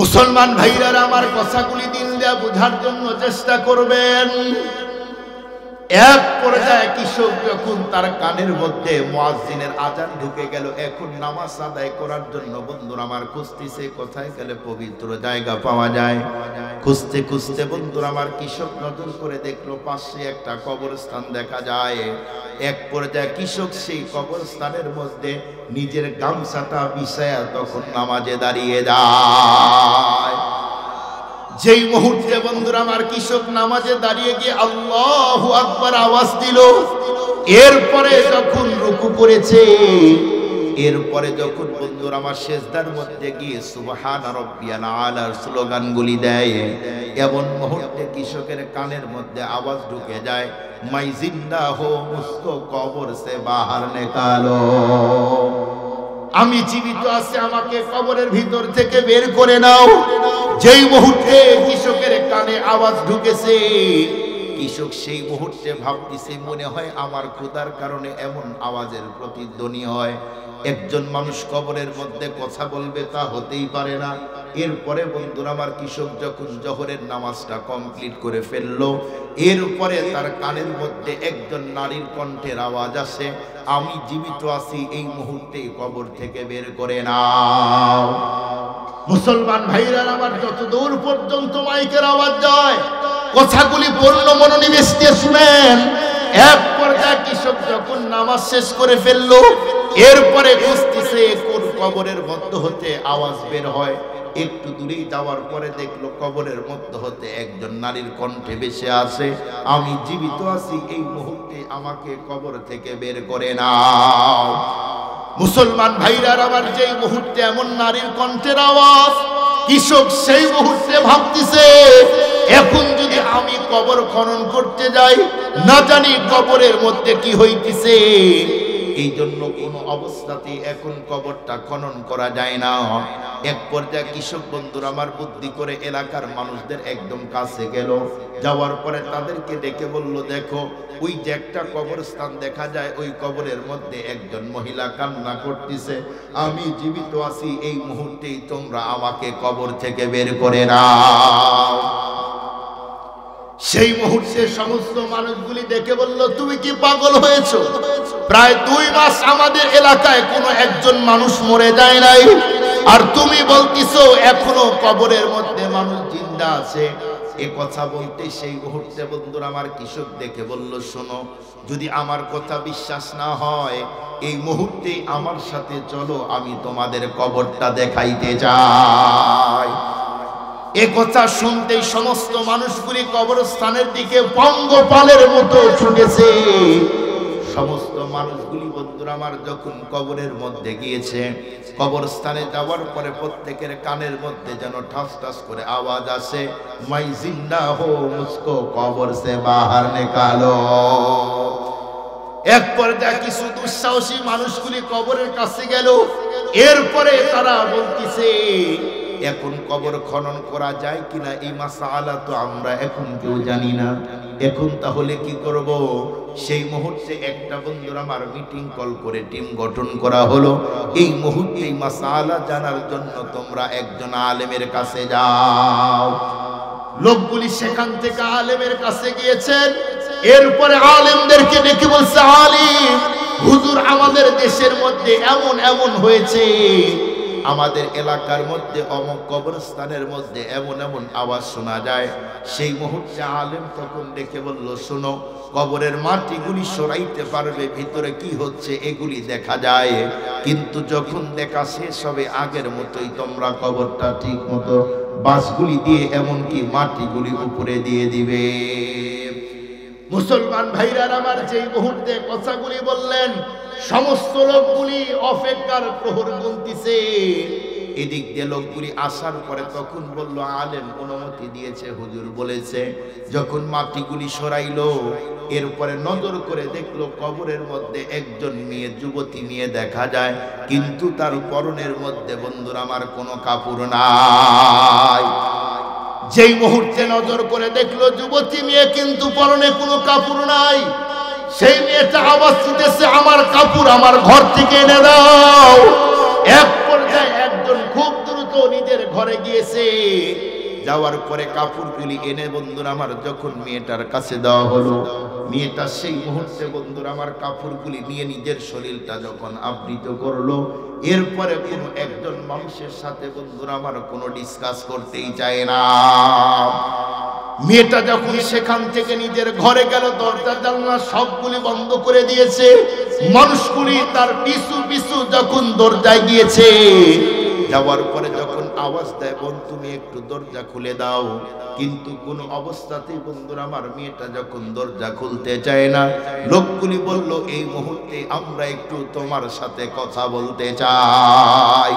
মুসলমান ভাইরা আমার কথাগুলি দিল দিয়ে বোঝার জন্য চেষ্টা করবেন। এক পর্যায়ে কৃষক যখন তার কানের মধ্যে মুয়াজ্জিনের আজান ঢুকে গেল, এখন নামাজ আদায় করার জন্য বন্ধুরা আমার খুঁজতেছে কোথায় গেলে পবিত্র জায়গা পাওয়া যায়। খুঁজতে খুঁজতে বন্ধুরা আমার কৃষক নজর করে দেখলো পাশে একটা কবরস্থান দেখা যায়। এক পর্যায়ে কৃষক সেই কবরস্থানের মধ্যে নিজের গামছাটা বিছায়া তখন নামাজে দাঁড়িয়ে যায়। যেই মুহূর্তে বন্ধুরা আমার কৃষক নামাজে দাঁড়িয়ে গিয়ে আল্লাহু আকবার আওয়াজ দিল, এরপরে যখন রুকু করেছে, এরপরে যখন বন্ধুরা আমার সিজদার মধ্যে গিয়ে সুবহান রাব্বিয়াল আলার স্লোগানগুলি দেয়, এমন মুহূর্তে কৃষকের কানের মধ্যে আওয়াজ ঢুকে যায়, মাই জিন্দা হো মুসকো কবর সে বাহার নিকালো, আমি জীবিত আছি, আমাকে কবরের ভিতর থেকে বের করে নাও। যেই মুহূর্তে কৃষকের কানে আওয়াজ ঢুকেছে, কৃষক সেই মুহূর্তে ভাবতেছে মনে হয় আমার ক্ষুধার কারণে এমন আওয়াজের প্রতিধ্বনি হয়। একজন মানুষ কবরের মধ্যে কথা বলবে তা হতেই পারে না। এরপরে বন্ধুরা আমার কৃষক যখন জোহরের নামাজটা কমপ্লিট করে ফেললো, এরপরে তার কানের মধ্যে একজন নারীর কণ্ঠের আওয়াজ আসে, আমি জীবিত আছি, এই মুহূর্তে কবর থেকে বের করে নাও। মুসলমান ভাইরা আমার যত দূর পর্যন্ত মাইকের আওয়াজ যায়, কথাগুলি পূর্ণ মনোনিবেশ দিয়ে শুনেন। এক পর্যায়ে কৃষক যখন নামাজ শেষ করে ফেললো, এরপরে খুঁজতেছে কোন কবরের মধ্য হতে আওয়াজ বের হয়। একটু দূরেই যাওয়ার পরে দেখলো কবরের মধ্য হতে একজন নারীর কণ্ঠে ভেসে আসে, আমি জীবিত আছি, এই মুহূর্তে আমাকে কবর থেকে বের করে নাও। মুসলমান ভাইরা আবার যেই মুহূর্তে এমন নারীর কণ্ঠের আওয়াজ, কৃষক সেই মুহূর্তে ভাবতেছে এখন যদি আমি কবর খনন করতে যাই, না জানি কবরের মধ্যে কি হইতেছে। এই জন্য কোনো অবস্থাতে এখন কবরটা খনন করা যায় না। এক পর্যায়ে কৃষক বন্ধুরা আমার বুদ্ধি করে এলাকার মানুষদের একদম কাছে গেল, যাওয়ার পরে তাদেরকে ডেকে বলল, দেখো ওই যে একটা কবরস্থান দেখা যায়, ওই কবরের মধ্যে একজন মহিলা কান্না করতেছে, আমি জীবিত আছি, এই মুহূর্তেই তোমরা আমাকে কবর থেকে বের করে নাও। সেই মুহূর্তে সমস্ত মানুষগুলি দেখে বলল, তুমি কি পাগল হয়েছো? প্রায় 2 মাস আমাদের এলাকায় কোনো একজন মানুষ মরে যায় নাই, আর তুমি বলতিছো এখনো কবরের মধ্যে মানুষ জিন্দা আছে। এ কথা বলতে সেই মুহূর্তে বন্ধুরা আমার কৃষক দেখে বলল, শোনো, যদি আমার কথা বিশ্বাস না হয়, এই মুহূর্তে আমার সাথে চলো, আমি তোমাদের কবরটা দেখাইতে যাই। এ কথা শুনতেই সমস্ত মানুষগুলি কবরস্থানের দিকে পঙ্গপালের মতো ছুটেছে। সমস্ত মানুষগুলি বন্ধুরা আমার যখন কবরের মধ্যে গিয়েছে, কবরস্থানে যাওয়ার পরে প্রত্যেকের কানের মধ্যে যেন ঠাস ঠাস করে আওয়াজ আসে, মাই জিন্দা হো মুসকো কবর সে বাহার নিকালো। এক পর্যায়ে কিছু দুঃসাহসী মানুষগুলি কবরের কাছে গেল, এরপরে তারা বলতেছে এখন কবর খনন করা যায় কিনা এই মাসআলা তো আমরা এখন কেউ জানি না, এখন তাহলে কি করব? সেই মুহূর্তে একটা বন্ধুরা আমার মিটিং কল করে টিম গঠন করা হলো। এই মুহূর্তে এই মাসআলা জানার জন্য তোমরা একজন আলেমের কাছে যাও। লোকগুলি সেখান থেকে আলেমের কাছে গিয়েছেন। এরপরে আলেমদেরকে ডেকে বলছে, আলিম হুজুর, আমাদের দেশের মধ্যে এমন এমন হয়েছে, আমাদের এলাকার মধ্যে অমুক কবরস্থানের মধ্যে এমন এমন আওয়াজ শোনা যায়। সেই মুহূর্তে আলেম তখন ডেকে বলল, শোনো, কবরের মাটিগুলি সরাইতে পারবে, ভিতরে কি হচ্ছে এগুলি দেখা যায়, কিন্তু যখন দেখা শেষ হবে আগের মতোই তোমরা কবরটা ঠিক মতো বাঁশগুলি দিয়ে এমনকি মাটিগুলি উপরে দিয়ে দিবে। মুসলমান ভাইরা আমার যেই মুহূর্তে কথাগুলি বললেন, সমস্ত লোকগুলি অপেক্ষার প্রহর গুনতিছে। এদিক দিয়ে লোকগুলি আসার পরে তখন বলল, আলেম অনুমতি দিয়েছে, হুজুর বলেছে। যখন মাটিগুলি সরাইলো, এরপরে নজর করে দেখলো কবরের মধ্যে একজন মেয়ে, যুবতী মেয়ে দেখা যায়, কিন্তু তার পরনের মধ্যে বন্ধুরা আমার কোনো কাপড় নাই। যেই মুহূর্তে নজর করে দেখলো যুবতী মেয়ে, কিন্তু পরনে কোনো কাপড় নাই, সেই মেয়েটা আওয়াজ দিতেছে, আমার কাপড় আমার ঘর থেকে এনে দাও। এক পর্যায়ে একজন খুব দ্রুত নিজের ঘরে গিয়েছে। যাওয়ার পরে কাপড়গুলি এনে বন্ধুরা আমার যখন মেয়েটার কাছে দেওয়া হলো, মেয়েটা সেই মুহূর্তে বন্ধুরা আমার কাপড়গুলি নিয়ে নিজের শরীরটা যখন আবৃত করলো, এরপরে কোনো একজন মানুষের সাথে বন্ধুরা আমার কোনো ডিসকাস করতেই চায় না। মেয়েটা যখন সেখান থেকে নিজের ঘরে গেল, দরজা জানলা সবগুলি বন্ধ করে দিয়েছে। মানুষগুলি তার পিছু পিছু যখন দরজায় গিয়েছে, যাওয়ার পরে যখন আওয়াজ দেয়, বোন তুমি একটু দরজা খুলে দাও, কিন্তু কোন অবস্থাতেই বন্ধুরা আমার মেয়েটা যখন দরজা খুলতে চায় না, লোকগুলি বলল এই মুহূর্তে আমরা একটু তোমার সাথে কথা বলতে চাই।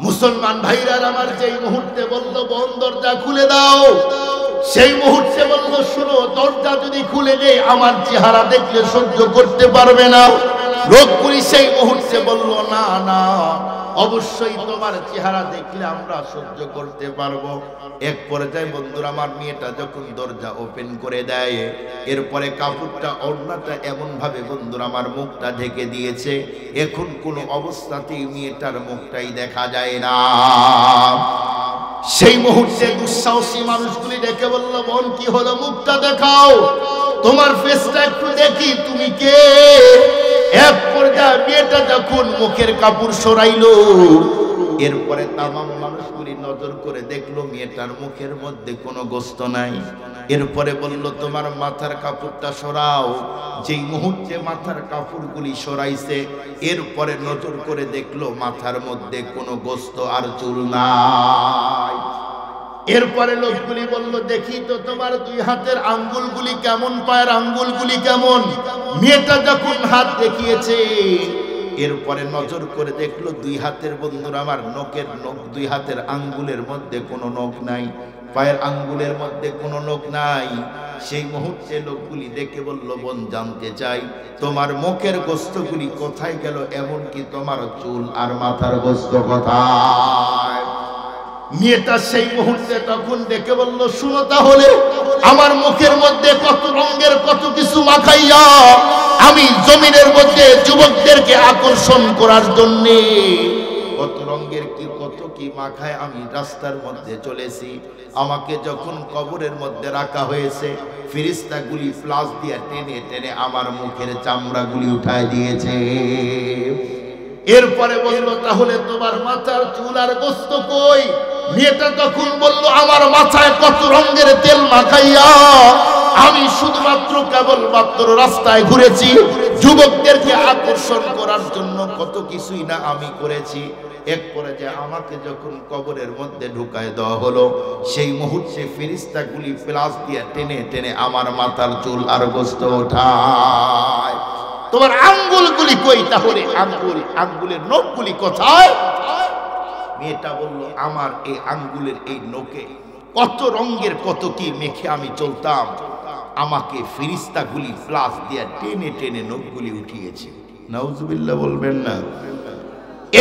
মুসলমান ভাইরা আমার যেই মুহূর্তে বলল বোন দরজা খুলে দাও, সেই মুহূর্তে বলল শুনো, দরজা যদি খুলে দেয় আমার চেহারা দেখলে সহ্য করতে পারবে না। লোকগুলি সেই মুহূর্তে বলল না না, অবশ্যই তোমার চেহারা দেখলে আমরা সহ্য করতে পারবো। এক পর্যায়ে বন্ধুরা আমার মেয়েটা যখন দরজা ওপেন করে দেয়, এরপরে কাপড়টা ওড়নাটা এমন ভাবে বন্ধুরা আমার মুখটা ঢেকে দিয়েছে, এখন কোনো অবস্থাতেই মেয়েটার মুখটাই দেখা যায় না। সেই মুহূর্তে দুঃসাহসী মানুষগুলি ডেকে বলল বোন কি হলো, মুখটা দেখাও, তোমার ফেসটা একটু দেখি, তুমি কে? এক পর্যায়ে মেয়েটা যখন মুখের কাপড় সরাইলো, এরপরে তামাম মানুষগুলি নজর করে দেখলো মেয়েটার মুখের মধ্যে কোনো গোস্ত নাই। এরপরে বলল তোমার মাথার কাপড়টা সরাও। যেই মুহূর্তে মাথার কাপড়গুলি সরাইছে, এরপরে নজর করে দেখলো মাথার মধ্যে কোনো গোস্ত আর চুল নাই। এরপরে লোকগুলি বলল দেখি তো তোমার দুই হাতের আঙ্গুলগুলি কেমন, পায়ের আঙ্গুলগুলি কেমন। মেয়েটা যখন হাত দেখিয়েছে, এরপরে নজর করে দেখলো দুই হাতের বন্ধুরা আমার নখের নখ, দুই হাতের আঙ্গুলের মধ্যে কোনো নখ নাই, পায়ের আঙ্গুলের মধ্যে কোনো নখ নাই। সেই মুহূর্তে লোকগুলি দেখে বলল বোন জানতে চাই তোমার মুখের গোস্তগুলি কোথায় গেল, এমনকি তোমার চুল আর মাথার গোস্ত কোথায়? মেয়েটা সেই মুহূর্তে তখন দেখে বলল শুনো তাহলে, আমার মুখের মধ্যে কত রঙের কত কিছু মাখাইয়া আমি জমিনের মধ্যে যুবকদেরকে আকর্ষণ করার জন্য কত রঙের কি কত কি মাখায় আমি রাস্তার মধ্যে চলেছি। আমাকে যখন কবরের মধ্যে রাখা হয়েছে, ফেরেশতাগুলি ফ্লাশ দিয়ে টেনে টেনে আমার মুখের চামড়াগুলি উঠায় দিয়েছে। এরপরে বলল তাহলে তোমার মাথার চুল আর গোস্ত কই? মেয়েটা তখন বলল আমার মাথায় কত রঙের তেল মাখাইয়া আমি শুধুমাত্র কেবলমাত্র রাস্তায় ঘুরেছি, যুবকদেরকে আকর্ষণ করার জন্য কত কিছুই না আমি করেছি। এক পর্যায়ে আমাকে যখন কবরের মধ্যে ঢুকায় দেওয়া হলো, সেই মুহূর্তে ফেরেশতাগুলি ফ্লাশ দিয়ে টেনে টেনে আমার মাথার চুল আর গোস্ত ওঠায়। তোমার আঙ্গুলগুলি কই? তাহলে আঙ্গুলের নখগুলি কোথায়? মেয়েটা বলল আমার এই আঙ্গুলের এই নখে কত রঙের কত কি মেখে আমি চলতাম, আমাকে ফেরেশতাগুলি ফ্লাশ দিয়ে টেনে টেনে নখগুলি উঠিয়েছে। নাউজুবিল্লাহ বলবেন না?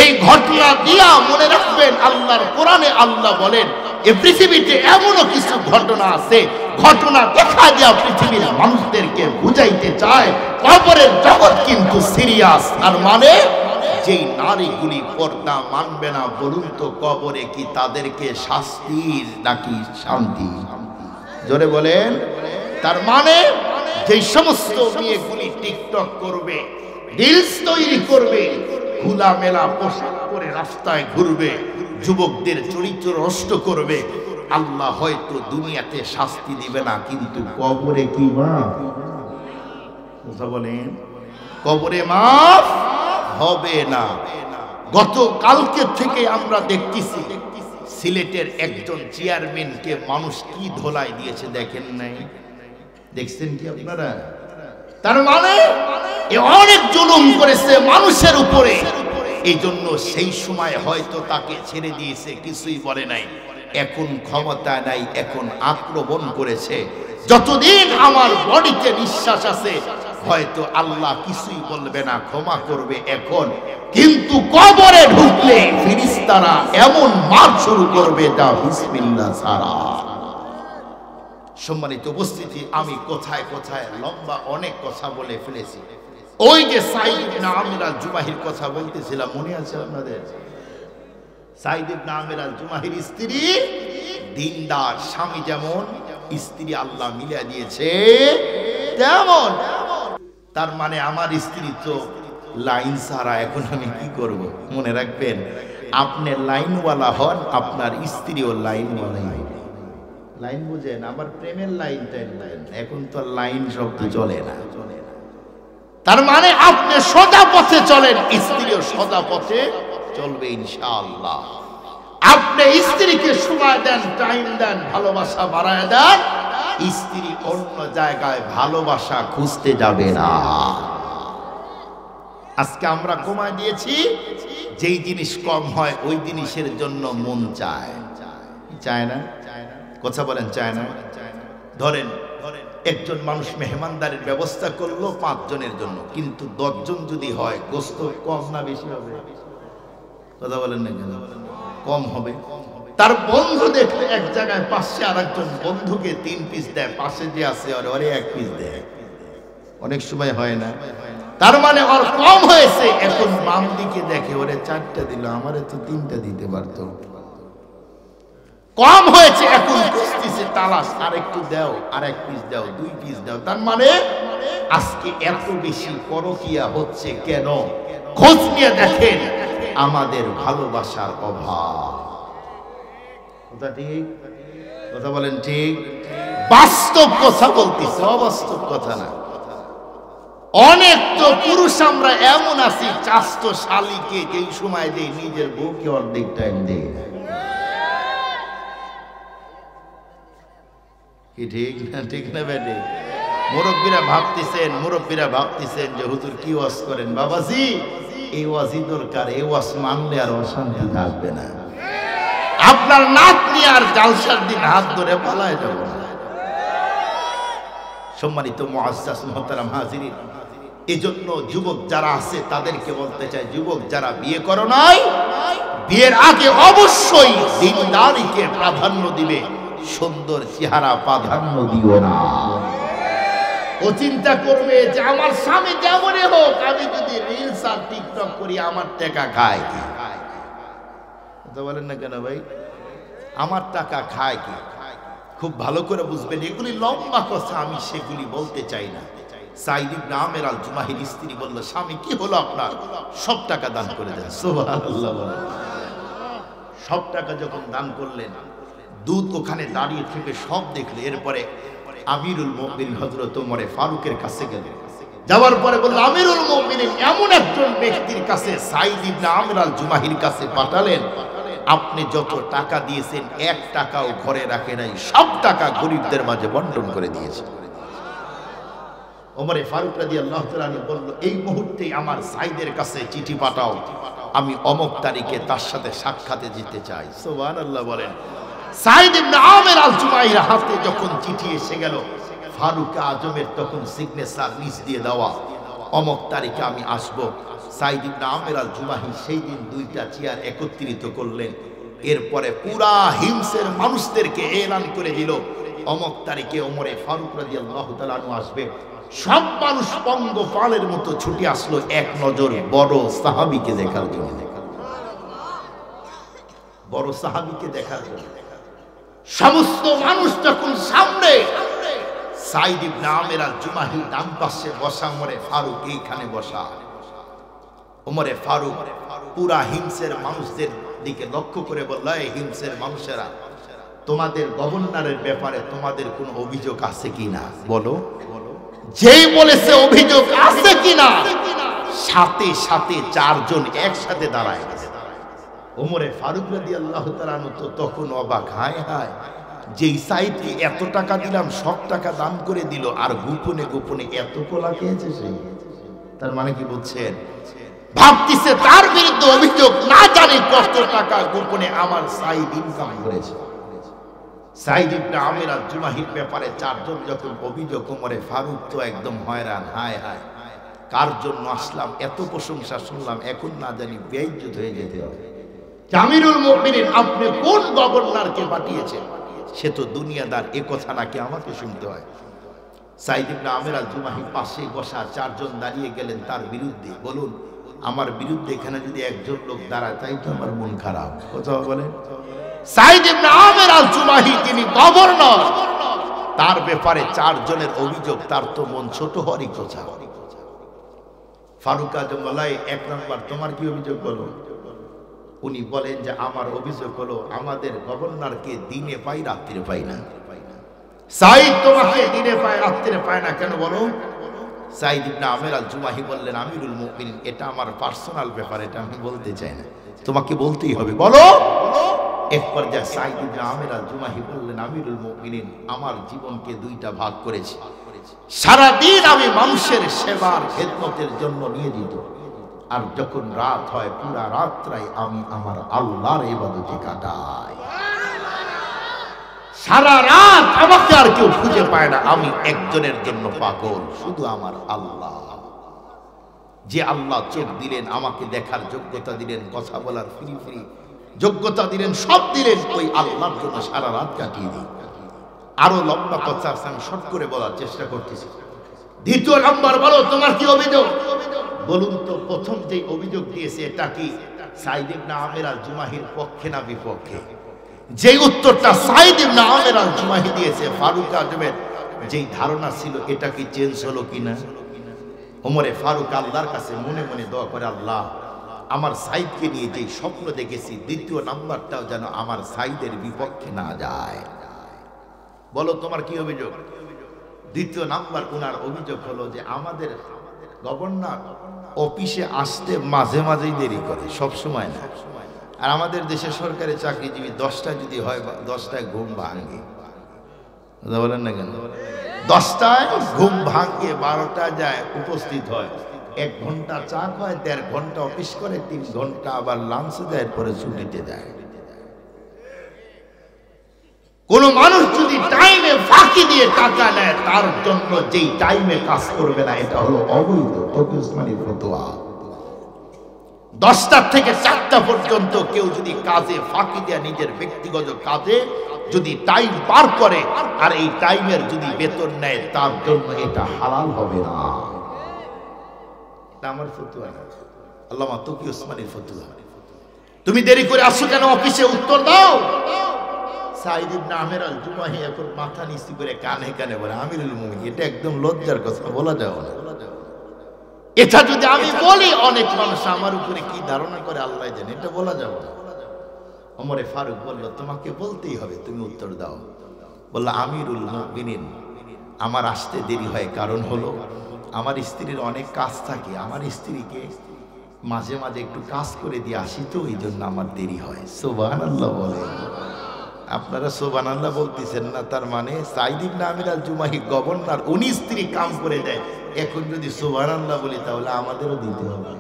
এই ঘটনা দিয়া মনে রাখবেন আল্লাহর কোরআনে আল্লাহ বলেন এই পৃথিবীতে এমনও কিছু ঘটনা আছে, ঘটনা দেখা দেয়া পৃথিবীর মানুষদেরকে বুঝাইতে চায় কবরের জগৎ কিন্তু সিরিয়াস। আর মানে যেই নারীগুলি পর্দা মানবে না, বলুন তো কবরে কি তাদেরকে শাস্তির নাকি শান্তি? জোরে বলেন। তার মানে যেই সমস্ত মেয়েগুলি টিকটক করবে, রিলস তৈরি করবে, খোলামেলা পোশাক পরে রাস্তায় ঘুরবে, যুবকদের চরিত্র নষ্ট করবে, আল্লাহ হয়তো দুনিয়াতে শাস্তি দিবে না, কিন্তু কবরে কি মাফ? কথা বলেন, কবরে মাফ হবে না। গত কালকে থেকে আমরা দেখতেছি সিলেটের একজন চেয়ারম্যানকে মানুষ কি ধোলাই দিয়েছে, দেখেন নাই? দেখছেন কি আপনারা? তার মানে অনেক জুলুম করেছে মানুষের উপরে, এই জন্য সেই সময় হয়তো তাকে ছেড়ে দিয়েছে, কিছুই বলে নাই। এখন ক্ষমতা নাই, এখন আক্রমণ করেছে। যতদিন আমার বডিতে নিঃশ্বাস আছে হয়তো আল্লাহ কিছুই বলবে না, ক্ষমা করবে এখন। কিন্তু কবরে ঢুকলে ফেরেশতারা এমন মার শুরু করবে যা বিসমিল্লাহ ছাড়া। সম্মানিত উপস্থিতি, আমি কোথায় কোথায় লম্বা অনেক কথা বলে ফেলেছি। ওই যে সাইদ ইবনে আমির আল জুবাহির কথা বলতেছিলাম, মনে আছে আপনাদের? সাইদ ইবনে আমের আল জুমাহির স্ত্রী দিনদার, স্বামী যেমন স্ত্রী আল্লাহ মিলিয়ে দিয়েছে তেমন। তার মানে আমার স্ত্রী তো লাইন ছাড়া, এখন আমি কি করব? মনে রাখবেন, আপনি লাইনওয়ালা হন, আপনার স্ত্রীও লাইনওয়ালাই। লাইন বুঝেন? আবার প্রেমের লাইনটা এখন তো লাইন শব্দ চলে না। তার মানে আপনি সোজা পথে চলেন, স্ত্রীও সোজা পথে চলবে ইনশাআল্লাহ। আপনি স্ত্রীকে সময় দেন, টাইম দেন, ভালোবাসা বাড়ায় দেন, স্ত্রী অন্য জায়গায় ভালোবাসা খুঁজতে যাবে না। আজকে আমরা কমায় দিয়েছি, যেই জিনিস কম হয় ওই জিনিসের জন্য মন চায়, চায় না? কথা বলেন, চায় না? ধরেন একজন মানুষ মেহমানদারির ব্যবস্থা করলো 5 জনের জন্য, কিন্তু 10 জন যদি হয়, গোস্ত কম না বেশি হবে? কথা বলেন না কেন? কম হবে। তার বন্ধু দেখলে এক জায়গায় পাশে আরেকজন বন্ধুকে 3 পিস দেয়, পাশে যে আছে ওরে 1 পিস দেয়। অনেক সময় হয় না? তার মানে ওর কম হয়েছে, এখন বাম দিকে দেখে ওরে 4টা দিল, আমারে তো 3টা দিতে পারতো। কম হয়েছে, এখন খুঁজতেছে, তালাশ, আরেকটু দাও, আর 1 পিস দাও, 2 পিস দাও। তার মানে আজকে এত বেশি পরকিয়া হচ্ছে কেন? খোঁজ নিয়ে দেখেন, আমাদের ভালোবাসার অভাব। কথা ঠিক? কথা বলেন ঠিক? বাস্তব কথা বলতেছি, অবাস্তব কথা না। অনেক তো পুরুষ আমরা এমন আছি, চাস্তো শালিকে যেই সময় দেয়, নিজের বউকে অর্ধেক টাইম দেয়। কি ঠিক না? ঠিক না বেটে? মুরব্বীরা ভাবতেছেন যে হুজুর কি ওয়াজ করেন। বাবাজি, এই ওয়াজই দরকার, এই ওয়াজ মানলে আর অশান্তি থাকবে না। আপনার নাতনি আর জালসার দিন হাত ধরে পালায় যাব না। সম্মানিত মুআজ্জাজ মুহতারাম হাজিরিন, এজন্য যুবক যারা আছে তাদেরকে বলতে চাই, যুবক যারা বিয়ে করো নাই, বিয়ের আগে অবশ্যই দিনদারিকে প্রাধান্য দিবে, সুন্দর চেহারা প্রাধান্য দিও না। ও চিন্তা করবে যে আমার স্বামী যেমনই হোক, আমি যদি রিলস আর টিকটক করি আমার টাকা খায় কি? কথা বলেন না কেন ভাই? আমার টাকা খায় কি? খুব ভালো করে বুঝবেন, এগুলি লম্বা কথা, আমি সেগুলি বলতে চাই না। সাইদ ইবনে আমের আল জুমাহির স্ত্রী বলল, স্বামী কি হলো আপনার? সব টাকা দান করে দেন। সুবহানাল্লাহ। সব টাকা যখন দান করলেন, দূত ওখানে দাঁড়িয়ে থেকে সব দেখলে। এরপরে আমিরুল মুমিনিন হযরত ওমর ফারুকের কাছে গেলেন। যাওয়ার পরে বলল, আমিরুল মুমিনিন এমন একজন ব্যক্তির কাছে সাইদ ইবনে আমের আল জুমাহির কাছে পাঠালেন, আপনি যত টাকা দিয়েছেন 1 টাকাও ঘরে রাখে নাই, সব টাকা গরিবদের মাঝে বন্টন করে দিয়েছেন। ওমর ফারুক রাদিয়াল্লাহু তাআলা বলল, এই মুহূর্তেই আমার সাইদের কাছে চিঠি পাঠাও, আমি অমুক তারিখে তার সাথে সাক্ষাতে যেতে চাই। সুবহানাল্লাহ বলেন। সাইদ ইবনে আমের আল জুমাহির হাতে যখন চিঠি এসে গেল, ফারুক আজমের তখন সিগনেচার নিচ দিয়ে দেওয়া, অমুক তারিখে আমি আসব। সাইদ ইবনে আমের আল জুমাহি সেই দিন 2টা চেয়ার একত্রিত করলেন। এরপরে পুরা হিমসের মানুষদেরকে এলান করে দিল, অমুক তারিখে ওমর ফারুক রাদিয়াল্লাহু তাআলা আসবে। সব মানুষ পঙ্গপালের মতো ছুটে আসলো এক নজর বড় সাহাবীকে দেখার জন্য। বড় সাহাবীকে দেখার জন্য সমস্ত মানুষ যখন সামনে, সাইদ ইবনে আমের আল জুমাহি ডান পাশে বসা, ওমর ফারুক এইখানে বসা। ওমর ফারুক পুরা হিমসের মানুষদের দিকে লক্ষ্য করে বলল, এই হিমসের মানুষেরা, তোমাদের গভর্নরের ব্যাপারে তোমাদের কোনো অভিযোগ আছে কিনা বলো। যেই বলেছে অভিযোগ আছে কিনা, সাথে সাথে 4 জন একসাথে দাঁড়ায় গেছে। ওমর ফারুক রাদিয়াল্লাহু তাআলা তো তখন অবাক, হায় হায়, যেই সাইদকে এত টাকা দিলাম সব টাকা দান করে দিল, আর গোপনে গোপনে এত কোলা খেয়েছে সে। তার মানে কি বলছেন? ভাবতেছে তার বিরুদ্ধে অভিযোগ, না জানি কত টাকা গোপনে আমার সাইদ ইনকাম করেছে। সাইদ ইবনে আমের আল জুমাহির ব্যাপারে 4 জন যখন অভিযোগ, ওমর ফারুক তো একদম হয়রান, হায় হায়, কার জন্য আসলাম, এত প্রশংসা শুনলাম, এখন না জানি বেইজ্জত হয়ে যেতে হবে। আমিরুল মুমিনিন, আপনি কোন গভর্নরকে পাঠিয়েছেন? সে তো দুনিয়াদার, এ কথা নাকি আমাকে শুনতে হয়। সাইদ ইবনে আমের আল জুমাহি পাশে বসা 4 জন দাঁড়িয়ে গেলেন তার বিরুদ্ধে। বলুন, আমার বিরুদ্ধে এখানে যদি একজন লোক দাঁড়ায় তাই তো আমার মন খারাপ। কথা বলে সাইদ ইবনে আমের আল জুমাহি, তিনি গভর্নর, তার ব্যাপারে 4 জনের অভিযোগ, তার তো মন ছোট হওয়ারই কথা। ফারুক আজম বলে, 1 নম্বর তোমার কি অভিযোগ বলো? উনি বলেন যে আমার অভিযোগ হলো আমাদের গভর্নরকে দিনে পাই রাত্রে পাই না। সাইদ তোমাকে দিনে পায় রাত্রে পায় না কেন বলো? সাইদ ইবনে আমের আল জুমাহি বললেন, আমিরুল মুমিনিন, এটা আমার পার্সোনাল ব্যাপার, এটা আমি বলতে চাই না, তোমাকে বলতেই হবে, বলো। এক পর্যায়ে সাইদ ইবনে আমের আল জুমাহি বললেন, আমিরুল মুমিনিন, আমার জীবনকে 2টা ভাগ করেছি। সারাদিন আমি মানুষের সেবার খেদমতের জন্য নিয়োজিত, আর যখন রাত হয় পুরা রাতটাই আমি আমার আল্লাহর ইবাদতে কাটাই। সারা রাত আমাকে আর কেউ খুঁজে পায় না, আমি একজনের জন্য পাগল, শুধু আমার আল্লাহ। যে আল্লাহ চোখ দিলেন, আমাকে দেখার যোগ্যতা দিলেন, কথা বলার ফ্রি ফ্রি যোগ্যতা দিলেন, সব দিলেন, ওই আল্লাহর জন্য সারা রাত কাটিয়ে দিই। আরো লম্বা কথা আছে, আমি শর্ট করে বলার চেষ্টা করতেছি। 2 নম্বর বলো তোমার কি অভিযোগ? বলুন তো, প্রথম যে অভিযোগ দিয়েছে এটা কি সাইদ ইবনে আমের আল জুমাহির পক্ষে না বিপক্ষে? যে উত্তরটা সাইদ ইবনে আমের আল জুমাহি দিয়েছে, ফারুক আজমের যেই ধারণা ছিল এটা কি চেঞ্জ হলো কিনা? ওমরে ফারুক আল্লাহর কাছে মনে মনে দোয়া করে, আল্লাহ, আমার সাইদকে নিয়ে যেই স্বপ্ন দেখেছি 2 নাম্বারটাও যেন আমার সাইদের বিপক্ষে না যায়। বলো তোমার কি অভিযোগ? 2 নাম্বার ওনার অভিযোগ হলো যে আমাদের গভর্নর অফিসে আসতে মাঝে মাঝেই দেরি করে, সব সময় না। আর আমাদের দেশে সরকারি চাকরিজীবী 10টায় যদি হয় 10টায় ঘুম ভাঙে, বলেন না কেন? 10টায় ঘুম ভাঙে, 12টায় যায় উপস্থিত হয়, 1 ঘন্টা চা খায়, 1.5 ঘন্টা অফিস করে, 3 ঘন্টা আবার লাঞ্চে যায়, এরপরে ছুটিতে যায়। কোন মানুষ যদি টাইমে ফাঁকি দিয়ে টাকা নেয়, তার জন্য যেই টাইমে কাজ করবে না, এটা হলো অবৈধ। তৌফিক উসমানীর ফতোয়া। 10টা থেকে 4টা পর্যন্ত কেউ যদি কাজে ফাঁকি দেয়, নিজের ব্যক্তিগত কাজে যদি টাইম পার করে, আর এই টাইমের যদি বেতন নেয়, তার জন্য এটা হালাল হবে না। আমার ফতোয়া না, আল্লামা তৌফিক উসমানীর ফতোয়া। তুমি দেরি করে আসো কেন অফিসে, উত্তর দাও। সাইদ ইবনে আমের আল জুমাহি এখন মাথা নিচু করে কানে কানে বলে, আমিরুল মুমিনিন, এটা একদম লজ্জার কথা, বলা যাবে না। এটা যদি আমি বলি, অনেক মানুষ আমার উপরে কি ধারণা করে আল্লাহ জানে, এটা বলা যাবে না। ওমরে ফারুক বলল, তোমাকে বলতেই হবে, তুমি উত্তর দাও। বলল, আমিরুল মুমিনিন, আমার আসতে দেরি হয় কারণ হলো আমার স্ত্রীর অনেক কাজ থাকে, আমার স্ত্রীকে মাঝে মাঝে একটু কাজ করে দিয়ে আসি, তো এই জন্য আমার দেরি হয়। সুবহানাল্লাহ বলে। আপনারা সুবহানাল্লাহ বলতেছেন না, তার মানে সাইদ ইবনে আমির আল জুমাহি গভর্নর, উনি স্ত্রী কাম করে দেয়। এখন যদি সুবহানাল্লাহ বলি, তাহলে আমাদেরও দিতে হবে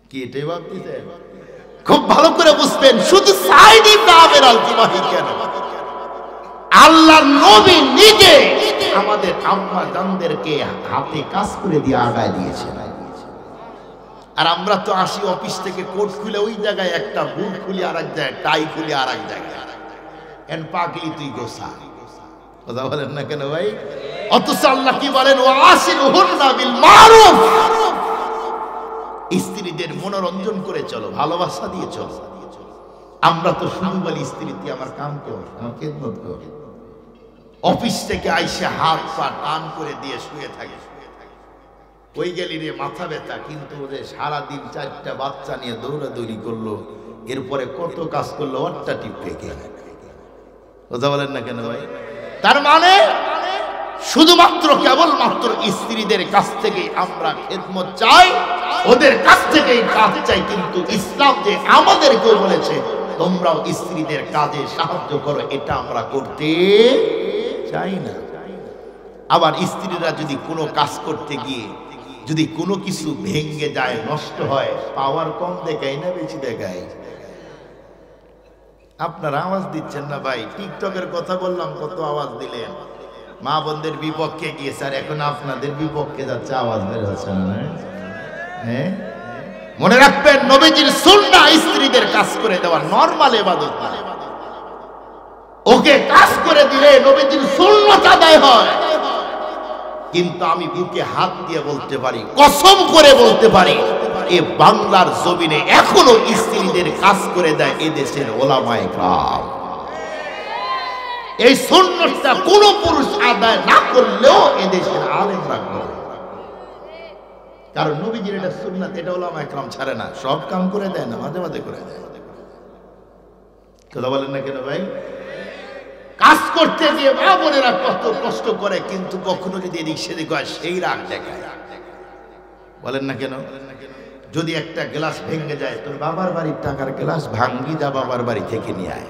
কি? এটাই ভাবতেছেন? খুব ভালো করে বুঝবেন, শুধু সাইদ ইবনে আমির আল জুমাহি কেন, আল্লাহর নবী নিজে আমাদের আম্মা জানদেরকে হাতে কাজ করে দিয়ে আগায় দিয়েছেন। আর আমরা তো আসি অফিস থেকে, কোট খুলে ওই জায়গায় একটা, বুট খুলে আর এক জায়গায়, টাই খুলে আর এক জায়গায়, এন পাগলি তুই গোসা। কথা বলেন না কেন ভাই? অথচ আল্লাহ কি বলেন, ওয়াসিরুহুন্না বিল মারুফ, স্ত্রীদের মনোরঞ্জন করে চলো, ভালোবাসা দিয়ে চলো। আমরা তো শুধু বলি, স্ত্রী তুই আমার কাম কর, আমার খেদমত কর। অফিস থেকে আইসে হাত পা টান করে দিয়ে শুয়ে থাকে, ওই গেলি রে মাথা ব্যথা, কিন্তু ওদের সারাদিন 4টা বাচ্চা নিয়ে দৌড়াদৌড়ি করলো, এরপরে কত কাজ করলো, ওরটা টিপে কে? কথা বলেন না কেন ভাই? তার মানে শুধুমাত্র কেবলমাত্র স্ত্রীদের কাছ থেকে আমরা খেদমত চাই, ওদের কাছ থেকেই কাজ চাই, কিন্তু ইসলাম যে আমাদেরকেও বলেছে তোমরাও স্ত্রীদের কাজে সাহায্য করো, এটা আমরা করতে চাই না। আবার স্ত্রীরা যদি কোনো কাজ করতে গিয়ে যদি কোনো কিছু ভেঙে যায়, নষ্ট হয়, পাওয়ার কম দেখায় না বেশি দেখায়? আপনারা আওয়াজ দিচ্ছেন না ভাই? টিকটকের কথা বললাম, কত আওয়াজ দিলেন, মা বোনদের বিপক্ষে গিয়ে, স্যার এখন আপনাদের বিপক্ষে যাচ্ছে, আওয়াজ বের হচ্ছে না? হ্যাঁ, মনে রাখবেন, নবীজির সুন্নাহ স্ত্রীদের কাজ করে দেওয়া নরমাল ইবাদত না। ওকে কাজ করে দিলে নবীজির সুন্নাত আদায় হয়। কিন্তু আমি বুকে হাত দিয়ে বলতে পারি, কসম করে বলতে পারি, এ বাংলার জমিনে এখনো স্ত্রীদের কাজ করে দেয় এদেশের ওলামায়ে কেরাম। এই সুন্নতটা কোন পুরুষ আদায় না করলেও এদেশের আলেমরা করে, কারণ নবীজির এটা সুন্নাত, এটা ওলামায়ে কেরাম ছাড়ে না, সব কাম করে দেয় না, মাঝে মাঝে করে দেয়। কথা বলেন না কেন ভাই? কাজ করতে গিয়ে মা বোনেরা কত কষ্ট করে, কিন্তু কখনো যদি এদিক সেদিক হয় সেই রাগ দেখায়। বলেন না কেন? যদি একটা গ্লাস ভেঙে যায়, তোর বাবার বাড়ির টাকার গ্লাস ভাঙ্গি, যা বাবার বাড়ি থেকে নিয়ে আয়।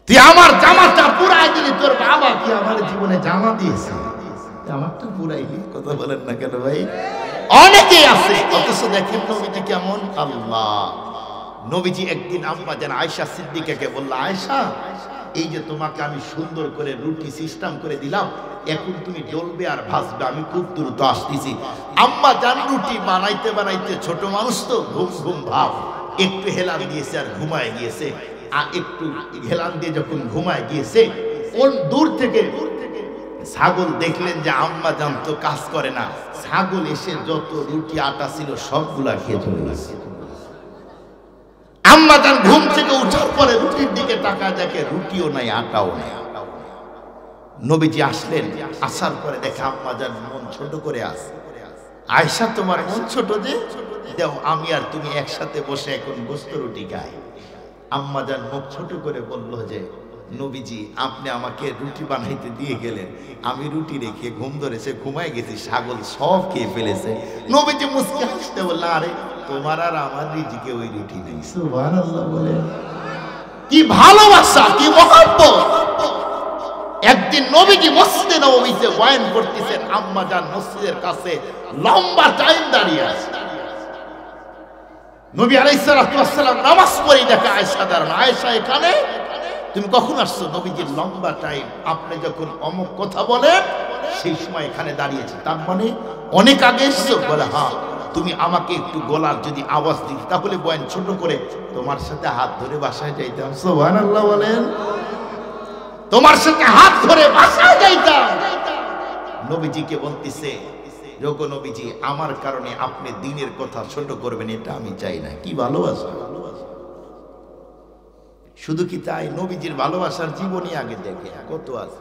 তুই আমার জামাটা পুরাই দিলি, তোর বাবা কি আমার জীবনে জামা দিয়েছে, আমারটা পুরাইলি। কথা বলেন না কেন ভাই? অনেকেই আছে, অথচ দেখেন নবীজি কেমন। আল্লাহ নবীজি একদিন আম্মা জান আয়েশা সিদ্দিকাকে বলল, আয়েশা, এই যে তোমাকে আমি সুন্দর করে রুটি সিস্টেম করে দিলাম, এখন তুমি ডলবে আর ভাজবে, আমি খুব দ্রুত আসতেছি। আম্মা জান রুটি বানাইতে বানাইতে, ছোট মানুষ তো, ঘুম ঘুম ভাব, একটু হেলান দিয়েছে আর ঘুমায় গিয়েছে। আর একটু হেলান দিয়ে যখন ঘুমায় গিয়েছে, ওর দূর থেকে ছাগল দেখলেন যে আম্মা জান তো কাজ করে না, ছাগল এসে যত রুটি আটা ছিল সবগুলা খেয়ে চলে গেছে। আম্মা জান ঘুম থেকে উঠার পরে রুটির দিকে তাকায়, দেখে রুটিও নাই, আটাও নাই। নবীজি আসলেন, আসার পরে দেখে আম্মা জান মন ছোট করে আসে। আয়েশা, তোমার মন ছোট যে? দেও, আমি আর তুমি একসাথে বসে এখন গোস্ত রুটি খাই। আম্মা জান মুখ ছোট করে বলল যে, নবীজি আপনি আমাকে রুটি বানাইতে দিয়ে গেলেন, আমি রুটি রেখে ঘুম ধরেছে, ঘুমায় গেছি, ছাগল সব খেয়ে ফেলেছে। নবীজি মুস্কি হাসতে বললেন, আরে তোমার আর আমার রিজিকে ওই রুটি নেই। সুবহানাল্লাহ বলে, কি ভালোবাসা, কি মহব্বত। একদিন নবীজি মসজিদে নববীতে বয়ান করতেছেন, আম্মা জান মসজিদের কাছে লম্বা টাইম দাঁড়িয়ে আছে। নবী আলাইহিস সালাতু ওয়াস সালাম নামাজ পড়ে দেখে আয়েশা দাঁড়ানো। আয়েশা, এখানে তুমি কখন আসছো? নবীজির লম্বা টাইম, আপনি যখন অমুক কথা বলেন সেই সময় এখানে দাঁড়িয়েছে, তার মানে অনেক আগে এসছো? বলে, হ্যাঁ। তুমি আমাকে একটু গলার যদি আওয়াজ দিতে, তাহলে বয়ান ছোট করে তোমার সাথে হাত ধরে বাসায় যাইতাম। সুবহানাল্লাহ বলেন, তোমার সাথে হাত ধরে বাসায় যাইতাম। নবীজিকে বলতেছে, যোগো নবীজি, আমার কারণে আপনি দ্বীনের কথা ছোট করবেন, এটা আমি চাই না। কি ভালোবাসা! শুধু কি তাই, নবীজির ভালোবাসার জীবনী আগে দেখে কত আছে।